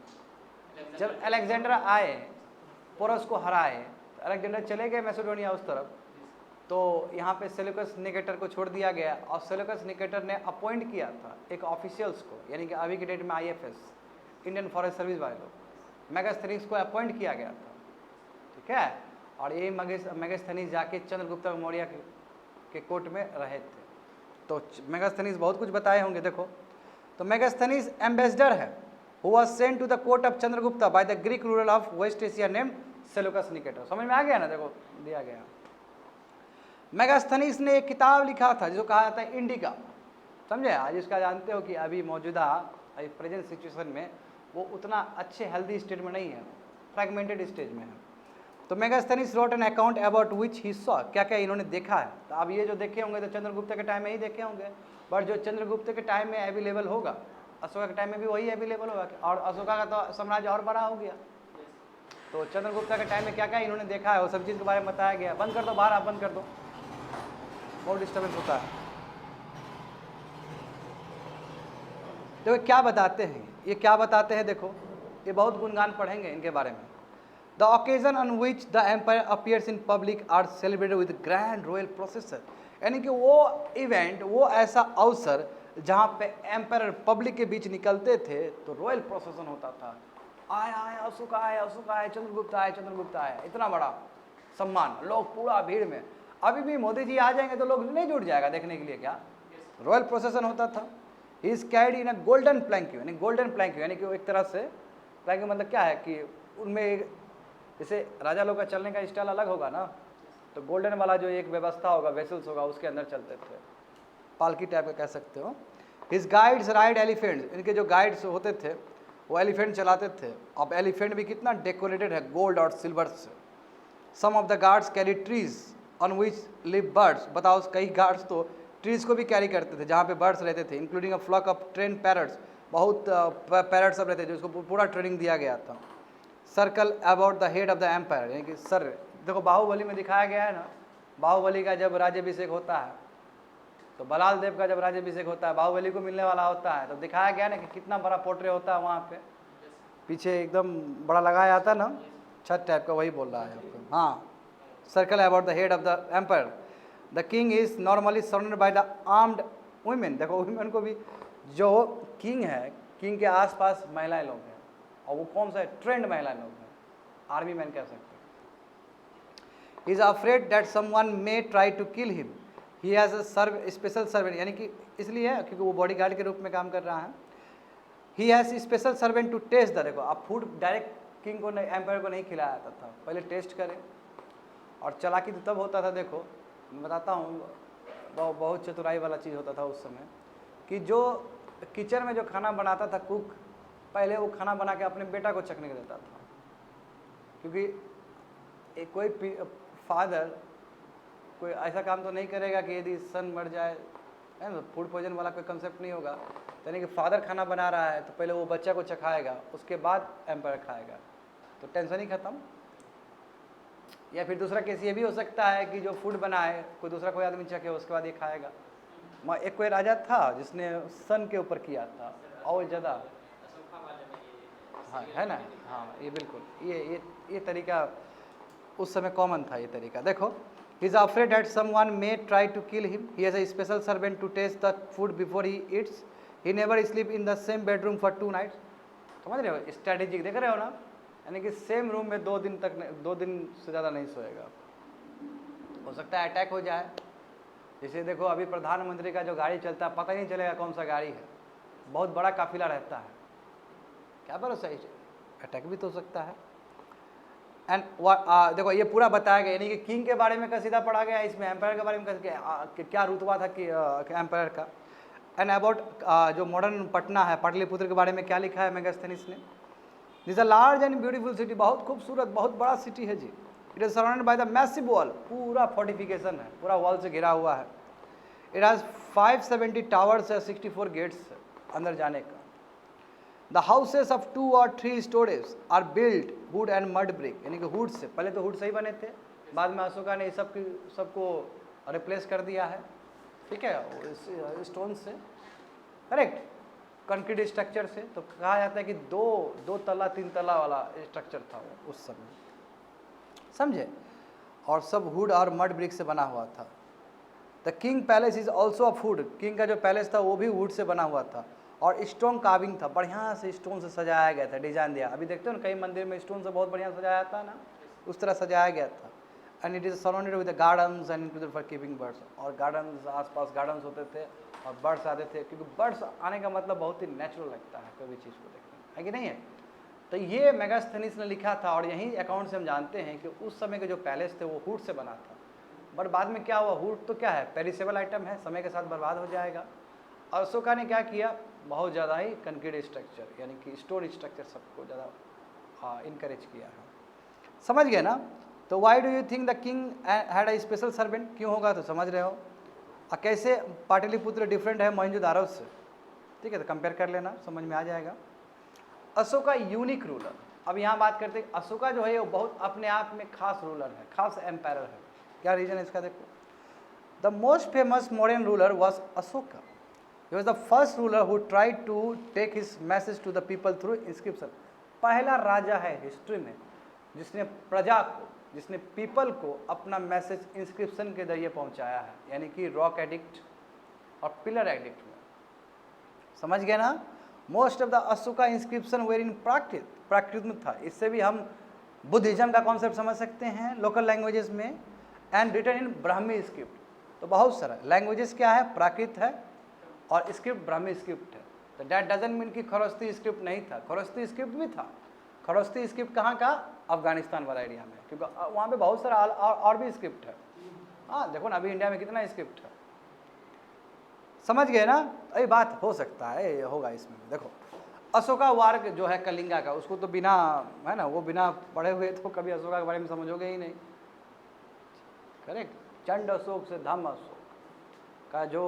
जब अलेक्जेंडर आए, पोरस को हराए, अलेक्जेंडर चले गए मैसेडोनिया उस तरफ, तो यहाँ पे सेल्यूकस निकेटर को छोड़ दिया गया और सेल्यूकस निकेटर ने अपॉइंट किया था एक ऑफिशियल्स को, यानी कि अभी के डेट में IFS इंडियन फॉरेस्ट सर्विस वाले लोग, मेगास्थनीज को अपॉइंट किया गया था, ठीक है। और ये मेगास्थनीज जाके चंद्रगुप्त मौर्य के कोर्ट में रहे थे। तो मेगास्थनीज बहुत कुछ बताए होंगे, देखो तो मेगास्थनीज एम्बेसडर है who was sent to the court of Chandragupta by the Greek ruler of West Asia named Seleucus Nicator। समझ में आ गया ना, देखो दिया गया। मेगास्थनीज ने एक किताब लिखा था जिसको कहा जाता है इंडिका, समझे। आज इसका जानते हो कि अभी मौजूदा अभी प्रेजेंट सिचुएशन में वो उतना अच्छे हेल्दी स्टेट में नहीं है, फ्रैगमेंटेड स्टेज में है। तो Megasthenes wrote an account about which he saw, क्या क्या इन्होंने देखा है। तो अब ये जो देखे होंगे तो चंद्रगुप्त के टाइम में ही देखे होंगे, बट जो चंद्रगुप्त के टाइम में अवेलेबल होगा अशोका के टाइम में भी वही अवेलेबल होगा, और अशोका का तो साम्राज्य और बड़ा हो गया। तो चंद्रगुप्त के टाइम में क्या क्या इन्होंने देखा है वो सब चीज़ के बारे में बताया गया। बंद कर दो, बाहर आप बंद कर दो, बहुत डिस्टर्बेंस होता है। देखो क्या बताते हैं, ये क्या बताते हैं, देखो ये बहुत गुणगान पढ़ेंगे इनके बारे में। The occasion on which the empire appears in public are celebrated with grand royal processor, यानी कि वो इवेंट, वो ऐसा अवसर जहाँ पे एम्पायर पब्लिक के बीच निकलते थे तो रॉयल प्रोसेसन होता था। आए आए अशोका आए, अशोका आए, चंद्रगुप्त आए, चंद्रगुप्त आए, इतना बड़ा सम्मान, लोग पूरा भीड़ में। अभी भी मोदी जी आ जाएंगे तो लोग नहीं जुट जाएगा देखने के लिए, क्या रॉयल प्रोसेसन होता था। He is carried in a golden palanquin, यानी गोल्डन प्लैंक्यू यानी कि वो एक तरह से प्लैंक्यू मतलब क्या है कि उनमें जैसे राजा लोग का चलने का स्टाइल अलग होगा ना, तो गोल्डन वाला जो एक व्यवस्था होगा, वेसल्स होगा, उसके अंदर चलते थे, पालकी टाइप का कह सकते हो। हिज गाइड्स राइड एलिफेंट्स, इनके जो गाइड्स होते थे वो एलिफेंट चलाते थे। अब एलिफेंट भी कितना डेकोरेटेड है गोल्ड और सिल्वर से। Some of the guards carry trees on which live birds, बताओ कई गार्ड्स तो ट्रीज को भी कैरी करते थे जहाँ पे बर्ड्स रहते थे, including a flock of train parrots, बहुत पैरट सब रहते थे जिसको पूरा ट्रेनिंग दिया गया था। Circle about the head of the empire, यानी कि सर, देखो बाहुबली में दिखाया गया है ना, बाहुबली का जब राज्याभिषेक होता है तो बलाल देव का जब राज्याभिषेक होता है, बाहुबली को मिलने वाला होता है, तो दिखाया गया ना कि कितना बड़ा पोर्ट्रे होता है वहाँ पे, पीछे एकदम बड़ा लगाया जाता है ना, छत टाइप का, वही बोल रहा है आपको। हाँ, circle about the head of the empire, the king is normally surrounded by the armed women. देखो वुमेन को भी, जो किंग है, किंग के आसपास महिलाएं लोग हैं, और वो कौन सा है, ट्रेंड महिलाएं लोग हैं, आर्मी मैन कह सकते हैं। Is afraid that someone may try to kill him, he has a special servant, यानी कि इसलिए है क्योंकि वो बॉडीगार्ड के रूप में काम कर रहा है। He has special servant to taste the, देखो आप फूड डायरेक्ट किंग को नहीं, एम्पायर को नहीं खिलाया जाता था, पहले टेस्ट करें। और चालाकी तो तब होता था, देखो मैं बताता हूँ, बहुत चतुराई वाला चीज़ होता था उस समय, कि जो किचन में जो खाना बनाता था कुक, पहले वो खाना बना के अपने बेटा को चखने के देता था, क्योंकि कोई फादर कोई ऐसा काम तो नहीं करेगा कि यदि सन मर जाए, है ना, फूड पॉइजन वाला कोई कंसेप्ट नहीं होगा। यानी कि फादर खाना बना रहा है तो पहले वो बच्चा को चखाएगा, उसके बाद एम्पायर खाएगा, तो टेंशन ही खत्म। या फिर दूसरा केस ये भी हो सकता है कि जो फूड बनाए कोई दूसरा कोई आदमी चखे, उसके बाद ये खाएगा। एक कोई राजा था जिसने सन के ऊपर किया था और ज़्यादा, हाँ है ना, हाँ ये बिल्कुल ये तरीका उस समय कॉमन था, ये तरीका। देखो, he is afraid that someone may try to kill him, he has a special servant to taste the food before he eats, he never sleep in the same bedroom for 2 nights। समझ रहे हो strategy, देख रहे हो ना, यानी कि same room में 2 दिन तक, 2 दिन से ज़्यादा नहीं सोएगा। हो सकता है अटैक हो जाए, जैसे देखो अभी प्रधानमंत्री का जो गाड़ी चलता है पता ही नहीं चलेगा कौन सा गाड़ी है, बहुत बड़ा काफिला रहता है, क्या भरोसा है, अटैक भी तो हो सकता है। एंड देखो ये पूरा बताया गया, यानी कि किंग के बारे में कसीदा पढ़ा गया, इसमें एम्पायर के बारे में क्या रुतबा था कि एम्पायर का। एंड अबाउट जो मॉडर्न पटना है, पाटलिपुत्र के बारे में क्या लिखा है मेगास्थनीज ने। This a large and beautiful city, बहुत खूबसूरत बहुत बड़ा सिटी है जी। It is surrounded by the massive wall, पूरा फोर्टिफिकेशन है, पूरा वॉल से घिरा हुआ है। इट हैज़ 570 टावर्स है, 64 गेट्स अंदर जाने का। द हाउसेस ऑफ 2 और 3 storage are built wood and mud brick, यानी कि वुड से, पहले तो वुड से ही बने थे, बाद में अशोका ने सबको रिप्लेस कर दिया है, ठीक है, स्टोन से, करेक्ट, कंक्रीट स्ट्रक्चर से। तो कहा जाता है कि 2 तला 3 तला वाला स्ट्रक्चर था वो उस समय, समझे। और सब वुड और मड ब्रिक से बना हुआ था। The king palace is also of would, king का जो पैलेस था वो भी वुड से बना हुआ था और स्टोन कार्विंग था, बढ़िया से स्टोन से सजाया गया था, डिजाइन दिया। अभी देखते हो ना कई मंदिर में स्टोन से बहुत बढ़िया सजाया था ना, उस तरह सजाया गया था। And it is surrounded with gardens and included for keeping birds, और गार्डन्स, आसपास गार्डन्स होते थे और बर्ड्स आते थे, क्योंकि बर्ड्स आने का मतलब बहुत ही नेचुरल लगता है कोई भी चीज़ को देखने में, है कि नहीं है। तो ये मेगास्थनीज ने लिखा था और यही अकाउंट से हम जानते हैं कि उस समय के जो पैलेस थे वो वुड से बना था। बट बाद में क्या हुआ, वुड तो क्या है, पेरिसेबल आइटम है, समय के साथ बर्बाद हो जाएगा। और अशोका ने क्या किया, बहुत ज़्यादा ही कंक्रीट स्ट्रक्चर यानी कि स्टोन स्ट्रक्चर सबको ज़्यादा इनकरेज किया है। समझ गए ना। तो why do you think the king had a special servant, क्यों होगा तो समझ रहे हो। और कैसे पाटलिपुत्र डिफरेंट है मोहनजोदारो से, ठीक है, तो कंपेयर कर लेना, समझ में आ जाएगा। अशोका यूनिक रूलर, अब यहाँ बात करते हैं अशोका जो है वो बहुत अपने आप में खास रूलर है, खास एम्पायर है। क्या रीजन है इसका, देखो। The most famous modern ruler was Ashoka, he was the first ruler who tried to take his message to the people through inscription. पहला राजा है हिस्ट्री में जिसने प्रजा को, जिसने पीपल को अपना मैसेज इंस्क्रिप्शन के जरिए पहुंचाया है, यानी कि रॉक एडिक्ट और पिलर एडिक्ट में। समझ गए ना। Most of the Ashoka inscription were in Prakrit, Prakrit में था। इससे भी हम बुद्धिज्म का कॉन्सेप्ट समझ सकते हैं लोकल लैंग्वेजेस में। And written in Brahmi script, तो बहुत सारा लैंग्वेजेस क्या है, प्राकृत है और स्क्रिप्ट ब्राह्मी स्क्रिप्ट है। तो दैट डजंट मीन कि खरोस्ती स्क्रिप्ट नहीं था, खरोस्ती स्क्रिप्ट भी था। खरोस्ती स्क्रिप्ट कहाँ का, अफगानिस्तान वाला एरिया में, क्योंकि वहाँ पे बहुत सारा और भी स्क्रिप्ट है। हाँ देखो ना अभी इंडिया में कितना स्क्रिप्ट है, समझ गए ना। ये बात हो सकता है, होगा इसमें। देखो अशोका वार जो है कलिंगा का, उसको तो बिना, है ना, वो बिना पढ़े हुए तो कभी अशोका के बारे में समझोगे ही नहीं। करेक्ट, चंड अशोक से धम्म अशोक का जो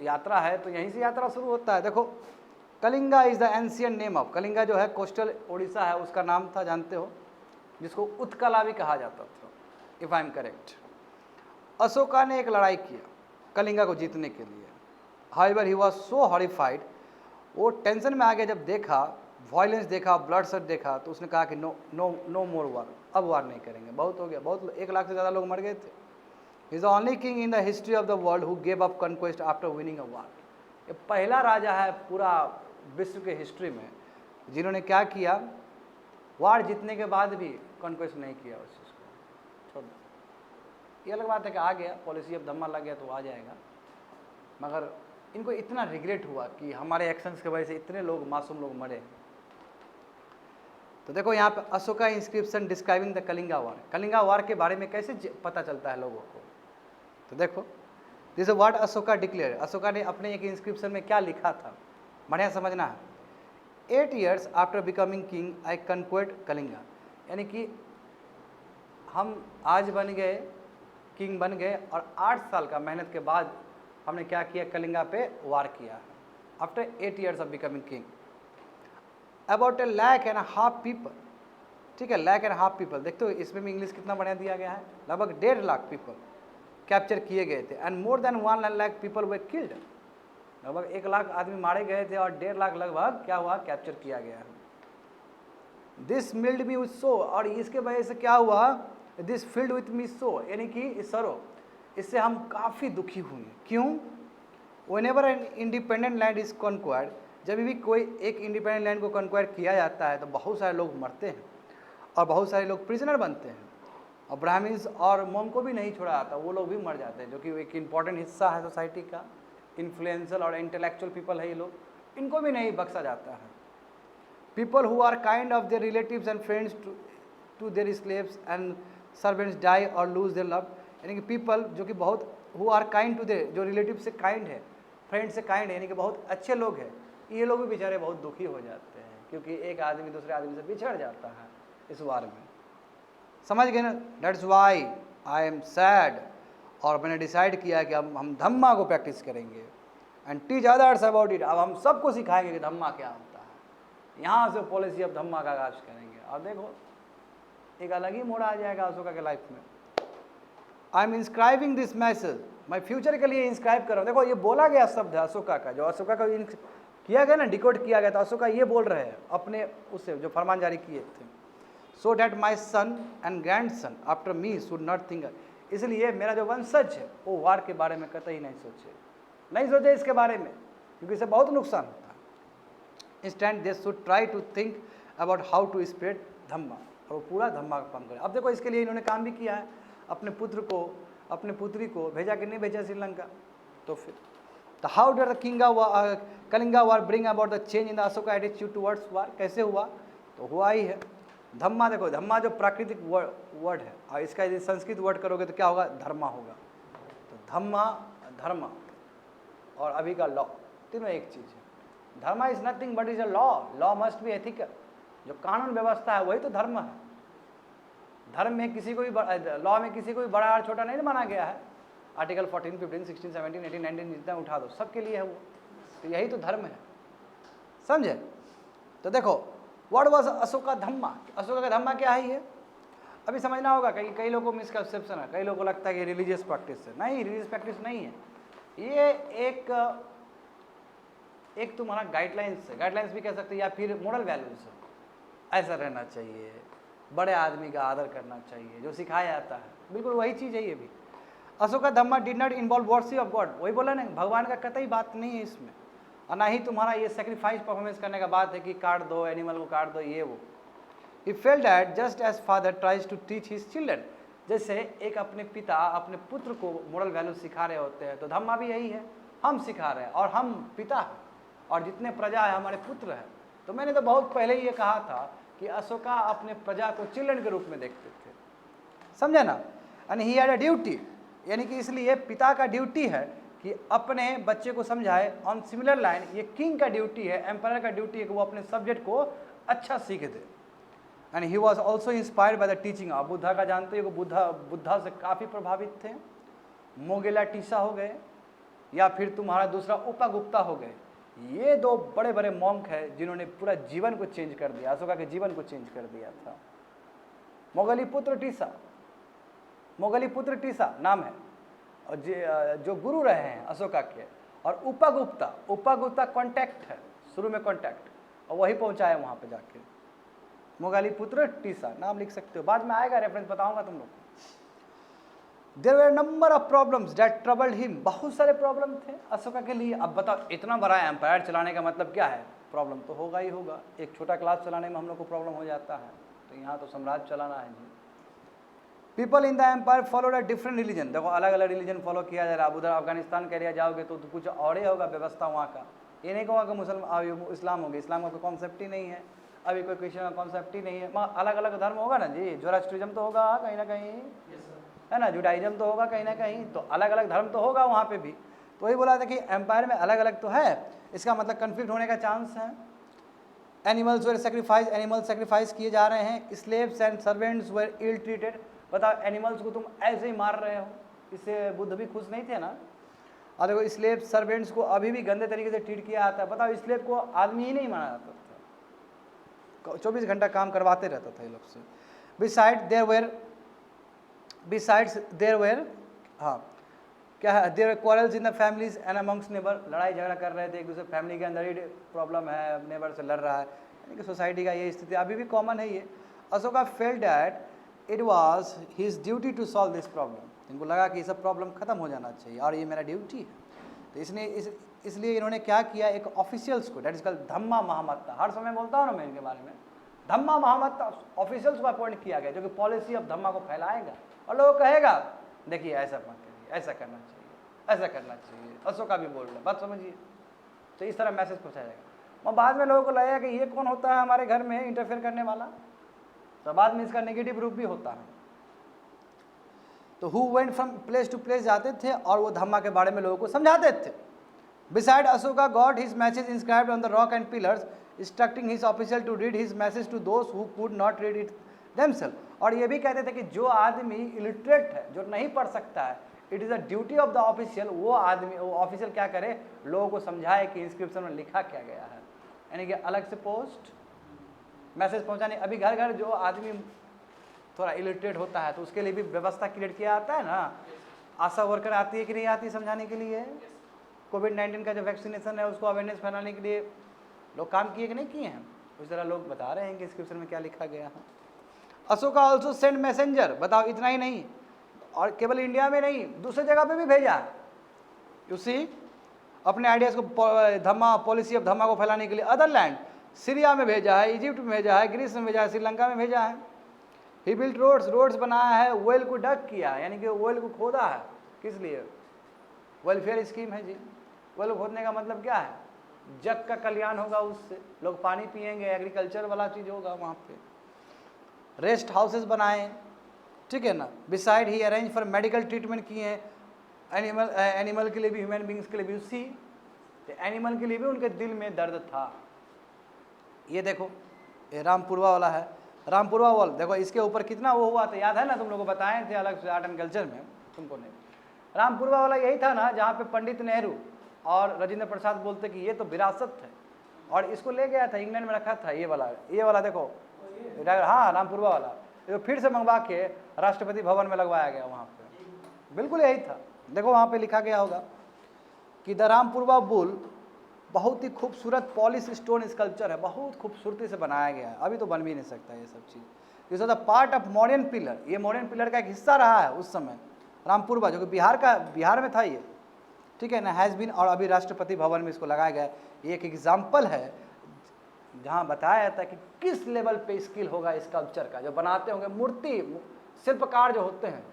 यात्रा है, तो यहीं से यात्रा शुरू होता है। देखो Kalinga is the ancient name of, Kalinga जो है कोस्टल उड़ीसा है उसका नाम था, जानते हो, जिसको उत्कला भी कहा जाता था, if I am correct. Ashoka ने एक लड़ाई किया कलिंगा को जीतने के लिए। However he was so horrified, वो टेंशन में आ गया जब देखा वायलेंस, देखा ब्लड सेट देखा, तो उसने कहा कि नो नो नो मोर वार, अब वार नहीं करेंगे, बहुत हो गया, बहुत 1 लाख से ज़्यादा लोग मर गए थे। He is the only king in the history of the world who gave up conquest after winning a war. ये पहला राजा है पूरा विश्व के हिस्ट्री में जिन्होंने क्या किया, वार जीतने के बाद भी कॉन्क्वेस्ट नहीं किया उस चीज़ को, छोड़ दो। ये अलग बात है कि आ गया पॉलिसी अब धम्मा लग गया तो आ जाएगा, मगर इनको इतना रिग्रेट हुआ कि हमारे एक्शंस की वजह से इतने लोग, मासूम लोग मरे। तो देखो यहाँ पे Ashoka inscription describing the Kalinga war, Kalinga war के बारे में कैसे पता चलता है लोगों को। तो देखो this what Ashoka declare, Ashoka ने अपने एक इंस्क्रिप्शन में क्या लिखा था, बढ़िया समझना है। 8 years आफ्टर बिकमिंग किंग आई कन्क्वेट कलिंगा, यानी कि हम आज बन गए, किंग बन गए, और 8 साल का मेहनत के बाद हमने क्या किया, कलिंगा पे वार किया। After 8 years of becoming king, about 1.5 lakh people, ठीक है, 1.5 lakh पीपल। देखते हो इसमें भी इंग्लिश कितना बढ़िया दिया गया है, लगभग 1.5 लाख पीपल कैप्चर किए गए थे। And more than 1 lakh people way killed, लगभग 1 लाख आदमी मारे गए थे और 1.5 लाख लगभग क्या हुआ, कैप्चर किया गया है। This filled me with sorrow, और इसके वजह से क्या हुआ, this filled with me sorrow, यानी कि सरो, इससे हम काफ़ी दुखी हुए। क्यों, whenever an independent land is conquered, जब भी कोई एक इंडिपेंडेंट लैंड को कॉन्क्वायर किया जाता है तो बहुत सारे लोग मरते हैं और बहुत सारे लोग प्रिजनर बनते हैं, और ब्राह्मण्स और मोंग को भी नहीं छोड़ा जाता, वो लोग भी मर जाते हैं, जो कि एक इम्पॉर्टेंट हिस्सा है सोसाइटी का, इन्फ्लुएंशियल और इंटेलेक्चुअल पीपल है ये लोग, इनको भी नहीं बख्शा जाता है। People who are kind of their relatives and friends to their slaves and servants die or lose their love, यानी कि पीपल जो कि बहुत who are kind to their, जो रिलेटिव से काइंड है, फ्रेंड से काइंड है, यानी कि बहुत अच्छे लोग हैं, ये लोग भी बेचारे बहुत दुखी हो जाते हैं, क्योंकि एक आदमी दूसरे आदमी से बिछड़ जाता है इस वार में। समझ गए ना, that's why I am sad, और मैंने डिसाइड किया कि अब हम धम्मा को प्रैक्टिस करेंगे and teach others about it, अब हम सबको सिखाएंगे कि धम्मा क्या होता है। यहाँ से पॉलिसी अब धम्मा का आगाज करेंगे, और देखो एक अलग ही मोड़ आ जाएगा अशोका के लाइफ में। आई एम इंस्क्राइबिंग दिस मैसेज, मैं फ्यूचर के लिए इंस्क्राइब कर रहा हूँ। देखो ये बोला गया शब्द है अशोका का, जो अशोका का किया गया ना, डिकोड किया गया था, अशोका ये बोल रहे हैं अपने उससे जो फरमान जारी किए थे। So that my son and grand son after me should not think, इसलिए मेरा जो वंशज है वो वार के बारे में कतई नहीं सोचे इसके बारे में, क्योंकि इससे बहुत नुकसान होता है। Instead they should try to think about how to spread dhamma, और वो पूरा धम्मा का काम करें। अब देखो इसके लिए इन्होंने काम भी किया है, अपने पुत्र को, अपने पुत्री को भेजा कि नहीं भेजा श्रीलंका। तो फिर तो how did the Kalinga war bring about the change in the Ashoka attitude towards war, कैसे हुआ? तो हुआ ही है धम्मा। देखो धम्मा जो प्राकृतिक वर्ड है, और इसका यदि संस्कृत वर्ड करोगे तो क्या होगा? धर्मा होगा। तो धम्मा, धर्मा और अभी का लॉ, तीनों एक चीज़ है। Dharma is nothing but is a law, law must be ethical. जो कानून व्यवस्था है वही तो धर्म है। धर्म में किसी को भी, लॉ में किसी को भी बड़ा और छोटा नहीं माना गया है। आर्टिकल 14, 15, 16, 17, 18, 19 जितना उठा दो सबके लिए है वो। तो यही तो धर्म है, समझे? तो देखो व्हाट वाज अशोका धम्मा, अशोका का धम्मा क्या है ये अभी समझना होगा। कई लोगों को मिसकंसेप्शन है, कई लोगों को लगता है कि रिलीजियस प्रैक्टिस है। नहीं, रिलीजियस प्रैक्टिस नहीं है ये, एक तुम्हारा गाइडलाइंस है, गाइडलाइंस भी कह सकते हैं, या फिर मोरल वैल्यूज है। ऐसा रहना चाहिए, बड़े आदमी का आदर करना चाहिए, जो सिखाया जाता है, बिल्कुल वही चीज़ है ये भी। Ashoka dhamma did not involve worship of God, वही बोला ना, भगवान का कतई बात नहीं है इसमें, और ना ही तुम्हारा ये सेक्रीफाइस परफॉर्मेंस करने का बात है कि काट दो एनिमल को, काट दो ये वो। He felt that just as father tries to teach his children, जैसे एक अपने पिता अपने पुत्र को मोरल वैल्यू सिखा रहे होते हैं, तो धम्मा भी यही है, हम सिखा रहे हैं और हम पिता हैं और जितने प्रजा है हमारे पुत्र हैं। तो मैंने तो बहुत पहले ही ये कहा था कि अशोका अपने प्रजा को चिल्ड्रन के रूप में देखते थे, समझे ना। And he had a duty, यानी कि इसलिए पिता का ड्यूटी है कि अपने बच्चे को समझाए। ऑन सिमिलर लाइन ये किंग का ड्यूटी है, एम्पायर का ड्यूटी है कि वो अपने सब्जेक्ट को अच्छा सीख दे। And he was also inspired by the teaching of Buddha का, जानते हो बुद्धा से काफ़ी प्रभावित थे। मोगेला टीसा हो गए या फिर तुम्हारा दूसरा उपगुप्ता हो गए, ये दो बड़े बड़े मॉन्क है जिन्होंने पूरा जीवन को चेंज कर दिया, अशोका के जीवन को चेंज कर दिया था। मोगलीपुत्र टीसा नाम है, और जो गुरु रहे हैं अशोका के। और उपगुप्ता कॉन्टैक्ट है, शुरू में कॉन्टैक्ट, और वही पहुंचाए वहां पे जाके। मोगलीपुत्र टीसा नाम लिख सकते हो, बाद में आएगा रेफरेंस बताऊंगा तुम लोग को। There were number of problems that troubled him, बहुत सारे प्रॉब्लम थे अशोका के लिए। अब बताओ इतना बड़ा एम्पायर चलाने का मतलब क्या है? प्रॉब्लम तो होगा ही होगा। एक छोटा क्लास चलाने में हम लोग को प्रॉब्लम हो जाता है, तो यहाँ तो साम्राज्य चलाना है जी। People in the empire followed a different religion, देखो अलग अलग रिलीजन फॉलो किया जा रहा है। उधर अफगानिस्तान का एरिया जाओगे तो कुछ और ही होगा व्यवस्था वहाँ का। ये नहीं कहूँगा कि मुसलमान इस्लाम हो गया, इस्लाम का कोई कॉन्सेप्ट ही नहीं है, अभी कोई क्रिश्चियन का कॉन्सेप्ट ही नहीं है। वहाँ अलग अलग धर्म होगा ना जी, जोरास्ट्रिज्म तो होगा कहीं ना कहीं, है ना, जुडाइज्म तो होगा कहीं ना कहीं, तो अलग अलग धर्म तो होगा वहाँ पे भी। तो वही बोला था कि एम्पायर में अलग अलग तो है, इसका मतलब कन्फ्लिक्ट होने का चांस है। Animals were sacrifice, animal sacrifice किए जा रहे हैं। Slaves and servants were ill treated, बताओ एनिमल्स को तुम ऐसे ही मार रहे हो, इससे बुद्ध भी खुश नहीं थे ना। और देखो स्लेव सर्वेंट्स को अभी भी गंदे तरीके से ट्रीट किया जाता है। बताओ स्लेव को आदमी ही नहीं माना जाता था, 24 घंटा काम करवाते रहता था ये लोग से। बिसाइड्स देयर वेयर हाँ क्या है, there quarrels in the families and amongst neighbour, लड़ाई झगड़ा कर रहे थे एक दूसरे, फैमिली के अंदर ही प्रॉब्लम है, नेबर से लड़ रहा है, यानी कि सोसाइटी का ये स्थिति अभी भी कॉमन है ये। Ashoka felt that it was his duty to solve this problem, इनको लगा कि ये सब प्रॉब्लम खत्म हो जाना चाहिए और ये मेरा ड्यूटी है। तो इसलिए इन्होंने क्या किया, एक ऑफिशियल्स को, डेट इज कॉल्ड धम्मा महामत्ता, हर समय बोलता हूँ ना मैं इनके बारे में, धम्मा महामत्ता ऑफिशियल्स को अपॉइंट किया गया जो कि पॉलिसी ऑफ धम्मा को फैलाएगा और लोगों को कहेगा देखिए ऐसा मत करिए, ऐसा करना चाहिए, ऐसा करना चाहिए। अशोका भी बोल रहे, बात समझिए। तो इस तरह मैसेज पहुँचाया जाएगा और बाद में लोगों को लगेगा कि ये कौन होता है हमारे घर में इंटरफेयर करने वाला, तो बाद में इसका नेगेटिव रूप भी होता है। तो who went from place to place जाते थे और वो धम्मा के बारे में लोगों को समझाते थे। Beside Ashoka got his message inscribed on the rock and pillars, instructing his official to read his message to those who could not read it themself. और ये भी कहते थे कि जो आदमी इलिटरेट है, जो नहीं पढ़ सकता है, it is a duty of the official, वो ऑफिशियल क्या करे, लोगों को समझाए कि इंस्क्रिप्शन में लिखा क्या गया है, यानी कि अलग से पोस्ट मैसेज पहुंचाने। अभी घर घर जो आदमी थोड़ा इलिटरेट होता है तो उसके लिए भी व्यवस्था क्रिएट किया जाता है ना। आशा वर्कर आती है कि नहीं आती समझाने के लिए, कोविड-19 का जो वैक्सीनेशन है उसको अवेयरनेस फैलाने के लिए लोग काम किए कि नहीं किए हैं, उस तरह लोग बता रहे हैं कि इंस्क्रिप्शन में क्या लिखा गया है। अशोका ऑल्सो सेंड मैसेंजर, बताओ इतना ही नहीं, और केवल इंडिया में नहीं दूसरे जगह पे भी भेजा है। यू सी, अपने आइडियाज को धम्मा पॉलिसी ऑफ धम्मा को फैलाने के लिए अदर लैंड, सीरिया में भेजा है, इजिप्ट में भेजा है, ग्रीस में भेजा है, श्रीलंका में भेजा है। ही बिल्ट रोड्स बनाया है, वेल को डग किया, यानी कि वेल को खोदा है, किस लिए? वेलफेयर स्कीम है जी। वेल खोदने का मतलब क्या है? जग का कल्याण होगा, उससे लोग पानी पिएंगे, एग्रीकल्चर वाला चीज होगा वहाँ पे। रेस्ट हाउसेस बनाए, ठीक है ना। Beside he arrange for medical treatment किए हैं, एनिमल के लिए भी, ह्यूमन बींग्स के लिए भी। उसी एनिमल के लिए भी उनके दिल में दर्द था। ये देखो, ये रामपुरवा वाला है, रामपुरवा वॉल देखो, इसके ऊपर कितना वो हुआ था, याद है ना, तुम लोगों को बताए थे अलग से आर्ट एंड कल्चर में, तुमको नहीं। रामपुरवा वाला यही था ना, जहाँ पे पंडित नेहरू और राजेंद्र प्रसाद बोलते कि ये तो विरासत है, और इसको ले गया था इंग्लैंड में रखा था। ये वाला देखो, हाँ रामपुरवा वाला, ये फिर से मंगवा के राष्ट्रपति भवन में लगवाया गया वहाँ पे। बिल्कुल यही था, देखो वहाँ पे लिखा गया होगा कि द रामपुरवा बुल बहुत ही खूबसूरत पॉलिश स्टोन स्कल्पचर है, बहुत खूबसूरती से बनाया गया है, अभी तो बन भी नहीं सकता ये सब चीज़। This was the part of modern pillar, ये मॉडर्न पिलर का एक हिस्सा रहा है उस समय, रामपुरवा, जो कि बिहार में था ये, ठीक है ना। हैज़ बीन, और अभी राष्ट्रपति भवन में इसको लगाया गया है। ये एक एग्जाम्पल है जहाँ बताया जाता है कि किस लेवल पे स्किल होगा स्कल्पचर का, जो बनाते होंगे मूर्ति, शिल्पकार जो होते हैं,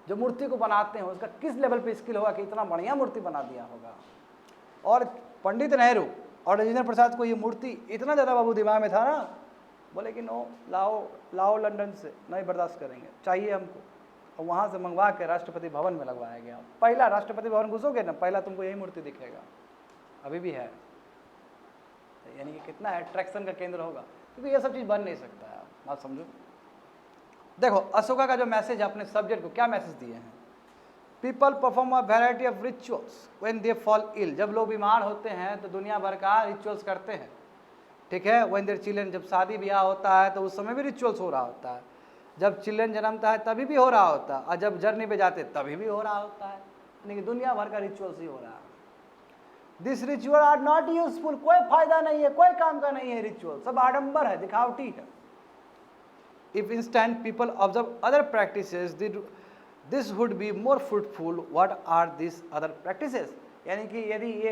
जो मूर्ति को बनाते हैं, उसका किस लेवल पे स्किल होगा कि इतना बढ़िया मूर्ति बना दिया होगा। और पंडित नेहरू और राजेंद्र प्रसाद को ये मूर्ति इतना ज़्यादा बाबू दिमाग में था ना, बोले कि नो, लाओ लंदन से, नहीं बर्दाश्त करेंगे, चाहिए हमको, और वहाँ से मंगवा के राष्ट्रपति भवन में लगवाया गया। पहला राष्ट्रपति भवन घुसोगे ना, पहला तुमको यही मूर्ति दिखेगा, अभी भी है, यानी कि कितना अट्रैक्शन का केंद्र होगा, क्योंकि ये सब चीज़ बन नहीं सकता है, बात समझो। देखो अशोका का जो मैसेज है अपने सब्जेक्ट को, क्या मैसेज दिए हैं? People perform a variety of rituals when they fall ill, जब लोग बीमार होते हैं तो दुनिया भर का रिचुअल्स करते हैं, ठीक है। व्हेन देयर चिल्ड्रन, जब शादी ब्याह होता है तो उस समय भी रिचुअल्स हो रहा होता है, जब चिल्ड्रन जन्मता है तभी भी हो रहा होता है, और जब जर्नी पे जाते तभी भी हो रहा होता है, यानी कि दुनिया भर का रिचुअल्स ही हो रहा है। This ritual are not useful, कोई फायदा नहीं है, कोई काम का नहीं है रिचुअल, सब आडंबर है, दिखावटी है। If instant people observe other practices this would be more fruitful, what are this other practices, यानी कि यदि ये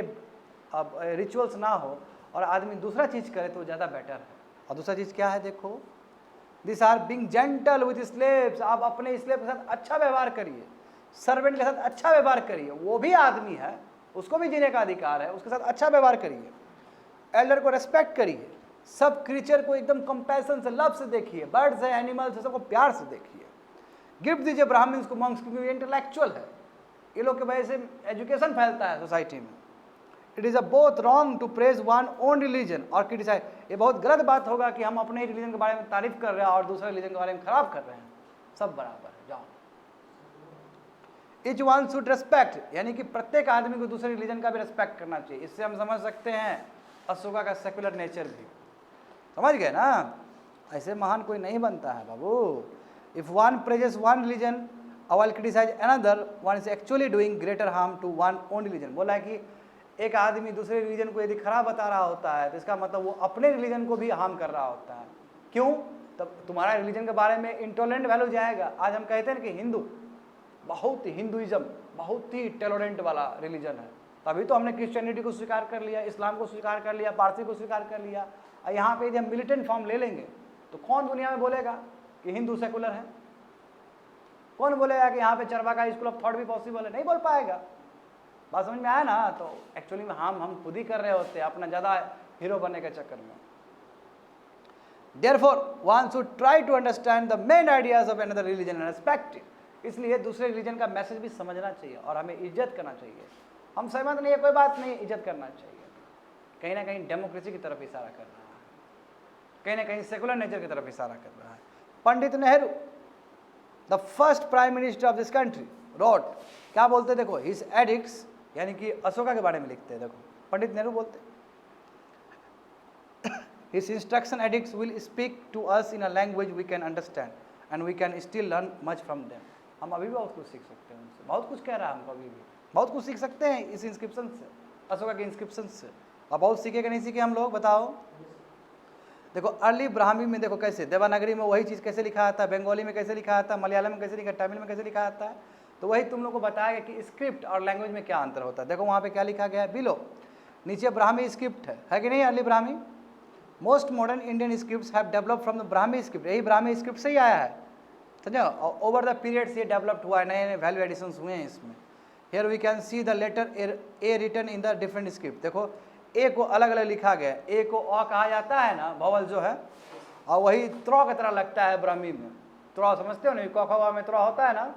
अब रिचुअल्स ना हो और आदमी दूसरा चीज़ करे तो ज़्यादा बेटर है। और दूसरा चीज़ क्या है? देखो, this are being gentle with slaves, आप अपने स्लेव के साथ अच्छा व्यवहार करिए, सर्वेंट के साथ अच्छा व्यवहार करिए, वो भी आदमी है, उसको भी जीने का अधिकार है, उसके साथ अच्छा व्यवहार करिए, एल्डर को रेस्पेक्ट करिए, सब क्रीचर को एकदम कंपैशन से, लव से देखिए, बर्ड्स है, एनिमल्स है, सबको प्यार से देखिए। गिफ्ट दीजिए ब्राह्मण्स को, मंक्स, क्योंकि ये इंटेलेक्चुअल है, ये लोग की वजह से एजुकेशन फैलता है सोसाइटी में। It is a both wrong to praise one own religion और क्रिटिसाइज, ये बहुत गलत बात होगा कि हम अपने रिलीजन के बारे में तारीफ कर रहे हैं और दूसरे रिलीजन के बारे में खराब कर रहे हैं, सब बराबर है, जाओ। इच वन शुड रेस्पेक्ट, यानी कि प्रत्येक आदमी को दूसरे रिलीजन का भी रेस्पेक्ट करना चाहिए। इससे हम समझ सकते हैं अशोका का सेकुलर नेचर भी, समझ गए ना, ऐसे महान कोई नहीं बनता है बाबू। If one praises one religion while criticize another, one is actually doing greater harm to one own religion। बोला है कि एक आदमी दूसरे रिलीजन को यदि खराब बता रहा होता है तो इसका मतलब वो अपने रिलीजन को भी हार्म कर रहा होता है। क्यों? तब तुम्हारा रिलीजन के बारे में इंटॉलरेंट वैल्यू जाएगा। आज हम कहते हैं कि हिंदू बहुत ही, हिंदुइज्म बहुत ही टॉलरेंट वाला रिलीजन है, तभी तो हमने क्रिश्चियनिटी को स्वीकार कर लिया, इस्लाम को स्वीकार कर लिया, पारसी को स्वीकार कर लिया। और यहाँ पे यदि हम मिलिटेंट फॉर्म ले लेंगे तो कौन दुनिया में बोलेगा कि हिंदू सेकुलर है? कौन बोलेगा कि यहाँ पे चरवा का स्कूल ऑफ थॉट भी पॉसिबल है? नहीं बोल पाएगा। बात समझ में आया ना? तो एक्चुअली में हम खुद ही कर रहे होते हैं अपना ज़्यादा हीरो बनने के चक्कर में। Therefore, one should try to understand the main ideas of another religion and respect it। इसलिए दूसरे रिलीजन का मैसेज भी समझना चाहिए और हमें इज्जत करना चाहिए। हम सहमत नहीं है, कोई बात नहीं, इज्जत करना चाहिए। कहीं ना कहीं डेमोक्रेसी की तरफ इशारा कर रहा है, कहीं ना कहीं सेकुलर नेचर की तरफ इशारा कर रहा है। Pandit Nehru, the first prime minister of this country, wrote, क्या बोलते देखो, हिज एडिक्ट्स, यानी कि अशोका के बारे में लिखते हैं। देखो पंडित नेहरू बोलते, his instruction edicts will speak to us in a language we can understand and we can still learn much from them. हम अभी भी बहुत कुछ सीख सकते हैं उनसे, बहुत कुछ कह रहा है हमको, अभी भी बहुत कुछ सीख सकते हैं इस इंस्क्रिप्शन से, अशोका के इंस्क्रिप्शन से। अब बहुत सीखे कि नहीं सीखे हम लोग, बताओ? देखो अर्ली ब्राह्मी में देखो कैसे, देवनागरी में वही चीज़ कैसे लिखा आता है, बंगाली में कैसे लिखा आता है, मलयालम में कैसे लिखा, तमिल में कैसे लिखा आता है। तो वही तुम लोग को बताया कि स्क्रिप्ट और लैंग्वेज में क्या अंतर होता है। देखो वहाँ पे क्या लिखा गया है, बिलो नीचे ब्राह्मी स्क्रिप्ट है कि नहीं, early Brahmi. Most modern Indian scripts have developed from the Brahmi script, यही ब्राह्मी स्क्रिप्ट से ही आया है, समझो। ओवर द पीरियड्स ये डेवलप्ड हुआ है, नए नए वैल्यू एडिशंस हुए हैं इसमें। Here we can see the letter A written in the different script. देखो ए को अलग अलग लिखा गया है, ए को अ कहा जाता है ना, भवल जो है, और वही त्रो की तरह लगता है ब्राह्मी में। त्रो समझते हो ना, क ख में त्रो होता है ना,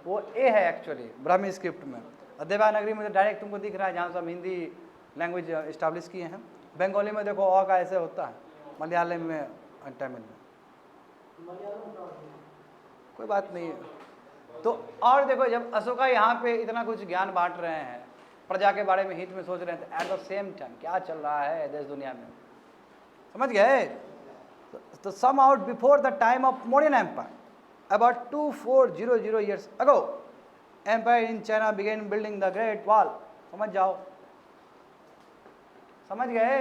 वो ए है एक्चुअली ब्राह्मी स्क्रिप्ट में। और देवनागरी में तो डायरेक्ट तुमको दिख रहा है, जहाँ से हम हिंदी लैंग्वेज इस्टेब्लिश किए हैं। बंगाली में देखो अ का ऐसे होता है, मलयालम में, तमिल में कोई बात नहीं है। तो और देखो जब अशोका यहाँ पे इतना कुछ ज्ञान बांट रहे हैं, प्रजा के बारे में हित में सोच रहे हैं, तो एट द सेम टाइम क्या चल रहा है देश दुनिया में, समझ गए। तो some out before the time of Mauryan empire, about 2400 years ago, empire in China began building the great wall. समझ जाओ, समझ गए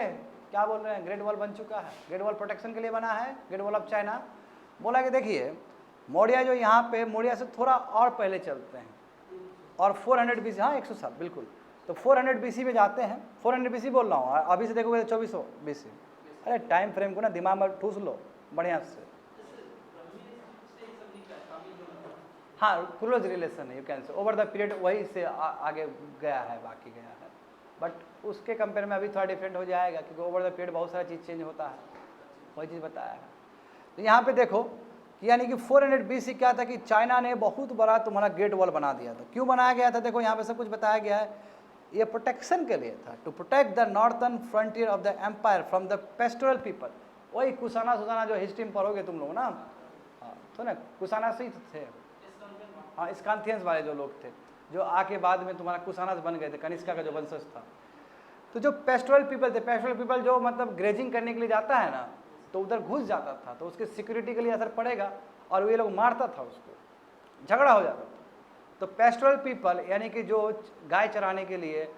क्या बोल रहे हैं। ग्रेट वॉल बन चुका है, ग्रेट वॉल प्रोटेक्शन के लिए बना है, ग्रेट वॉल ऑफ चाइना। बोला कि देखिए मौर्य जो यहाँ पे, मौर्य से थोड़ा और पहले चलते हैं, और 400 BC, हाँ 100 साल बिल्कुल। तो 400 BC में जाते हैं, 400 BC बोल रहा हूँ, अभी से देखोगे 2400 BC। अरे टाइम फ्रेम को ना दिमाग में ठूस लो बढ़िया से। हाँ क्लोज रिलेशन है, you can say over the period वही से आगे गया है, बाकी गया है, बट उसके कंपेयर में अभी थोड़ा डिफरेंट हो जाएगा, क्योंकि ओवर द पीरियड बहुत सारा चीज़ चेंज होता है, वही चीज़ बताया है। तो यहाँ पे देखो कि यानी कि 400 BC क्या था कि चाइना ने बहुत बड़ा तुम्हारा ग्रेट वॉल बना दिया था। क्यों बनाया गया था, देखो यहाँ पे सब कुछ बताया गया है। ये प्रोटेक्शन के लिए था, to protect the northern frontier of the empire from the pastoral people. वही कुशाना सुसाना जो हिस्ट्री में पढ़ोगे तुम लोग ना, हाँ तो ना कुशाना से ही थे, हाँ स्कांथियंस वाले जो लोग थे, जो आके बाद में तुम्हारा कुशाना बन गए थे, कनिष्का का जो वंशज था। तो जो पेस्टोरल पीपल थे, पेस्टोरल पीपल जो मतलब ग्रेजिंग करने के लिए जाता है ना, तो उधर घुस जाता था, तो उसके सिक्योरिटी के लिए असर पड़ेगा, और वे लोग मारता था उसको, झगड़ा हो जाता था। तो पेस्टोरल पीपल यानी कि जो गाय चराने के लिए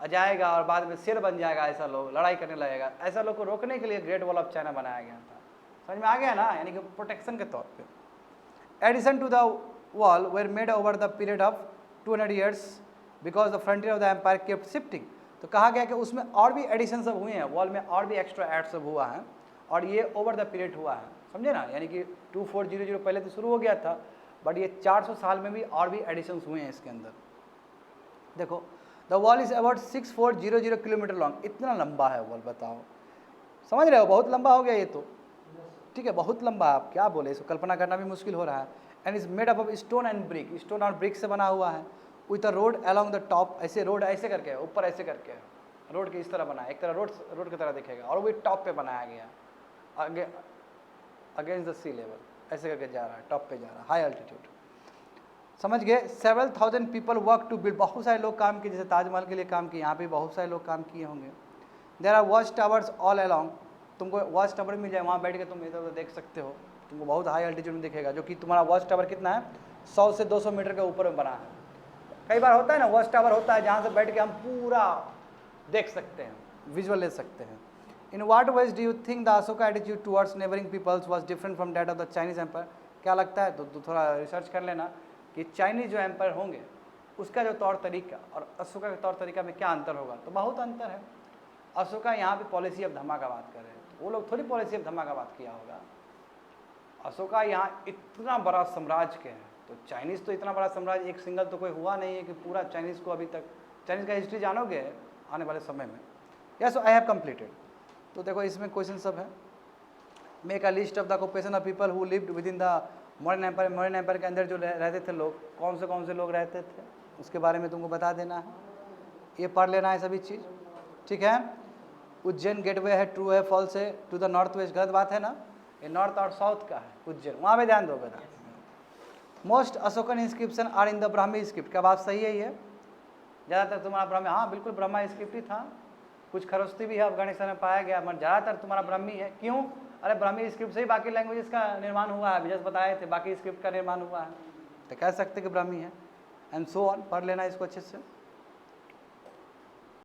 जाएगा और बाद में शेर बन जाएगा, ऐसा लोग लड़ाई करने लगेगा, ऐसा लोग को रोकने के लिए ग्रेट वॉल ऑफ चाइना बनाया गया था। समझ में आ गया ना, यानी कि प्रोटेक्शन के तौर पे। Addition to the wall were made over the period of 200 years because the frontier of the empire kept shifting. तो कहा गया कि उसमें और भी एडिशन सब हुए हैं, वॉल में और भी एक्स्ट्रा एड सब हुआ है, और ये ओवर द पीरियड हुआ है, समझे ना। यानी कि 2400 पहले तो शुरू हो गया था, बट ये 400 साल में भी और भी एडिशंस हुए हैं इसके अंदर। देखो the wall is about 6400 kilometre long, इतना लंबा है वॉल, बताओ, समझ रहे हो, बहुत लंबा हो गया ये तो, ठीक है, बहुत लंबा, आप क्या बोले, इसको कल्पना करना भी मुश्किल हो रहा है। And is made up of stone and brick, stone और ब्रिक से बना हुआ है, with a road along the top, ऐसे रोड ऐसे करके है, ऊपर ऐसे करके है, रोड के इस तरह बना है, एक तरह रोड की तरह दिखेगा, और वो टॉप पे बनाया गया, आगे अगेंस्ट द सी लेवल, ऐसे करके जा रहा है, टॉप पे जा रहा है, हाई अल्टीट्यूड, समझ गए। Several thousand people work to build, बहुत सारे लोग काम किए, जैसे ताजमहल के लिए काम किए, यहाँ पे बहुत सारे लोग काम किए होंगे। There are watch towers all along, तुमको वॉच टावर मिल जाए, वहाँ बैठ के तुम इधर उधर देख सकते हो, तुमको बहुत हाई अल्टीट्यूड में दिखेगा, जो कि तुम्हारा वॉच टावर कितना है, 100 से 200 मीटर के ऊपर में बना है। कई बार होता है ना, वॉच टावर होता है जहाँ से बैठ के हम पूरा देख सकते हैं, विजुअल ले सकते हैं। In what ways do you think the Ashoka attitude towards neighbouring peoples was different from that of the Chinese empire. क्या लगता है, तो थोड़ा रिसर्च कर लेना कि चाइनीज जो एम्पायर होंगे उसका जो तौर तरीका और अशोका के तौर तरीका में क्या अंतर होगा। तो बहुत अंतर है। अशोका यहाँ पे पॉलिसी ऑफ धमाका बात कर रहे हैं, तो वो लोग थोड़ी पॉलिसी ऑफ धमाका बात किया होगा। अशोका यहाँ इतना बड़ा साम्राज्य के हैं, तो चाइनीज़ तो इतना बड़ा साम्राज्य एक सिंगल तो कोई हुआ नहीं है कि पूरा चाइनीज़ को अभी तक, चाइनीज़ का हिस्ट्री जानोगे आने वाले समय में। Yes I have completed. तो देखो इसमें क्वेश्चन सब है। Make a list of the occupation of people who lived within the modern empire. Modern empire के अंदर जो रहते थे लोग, कौन से लोग रहते थे उसके बारे में तुमको बता देना है, ये पढ़ लेना है सभी चीज़, ठीक है। उज्जैन गेटवे है, ट्रू है फॉल्स है, टू द नॉर्थ वेस्ट, गलत बात है ना, ये नॉर्थ और साउथ का है उज्जैन, वहाँ पे ध्यान दो बेटा। Most Ashokan inscription are in the Brahmi script, क्या बात सही है ये, ज़्यादातर तुम्हारा ब्राह्मी, हाँ बिल्कुल ब्रह्मा स्क्रिप्ट ही था, कुछ खरोस्ती भी है अफगानिस्तान में पाया गया, मगर ज़्यादातर तुम्हारा ब्राह्मी है। क्यों, अरे ब्राह्मी स्क्रिप्ट से ही बाकी लैंग्वेजेस का निर्माण हुआ है, जैसे बताए थे बाकी स्क्रिप्ट का निर्माण हुआ है, तो कह सकते कि ब्राह्मी है। एंड सो ऑन, पढ़ लेना इसको अच्छे से।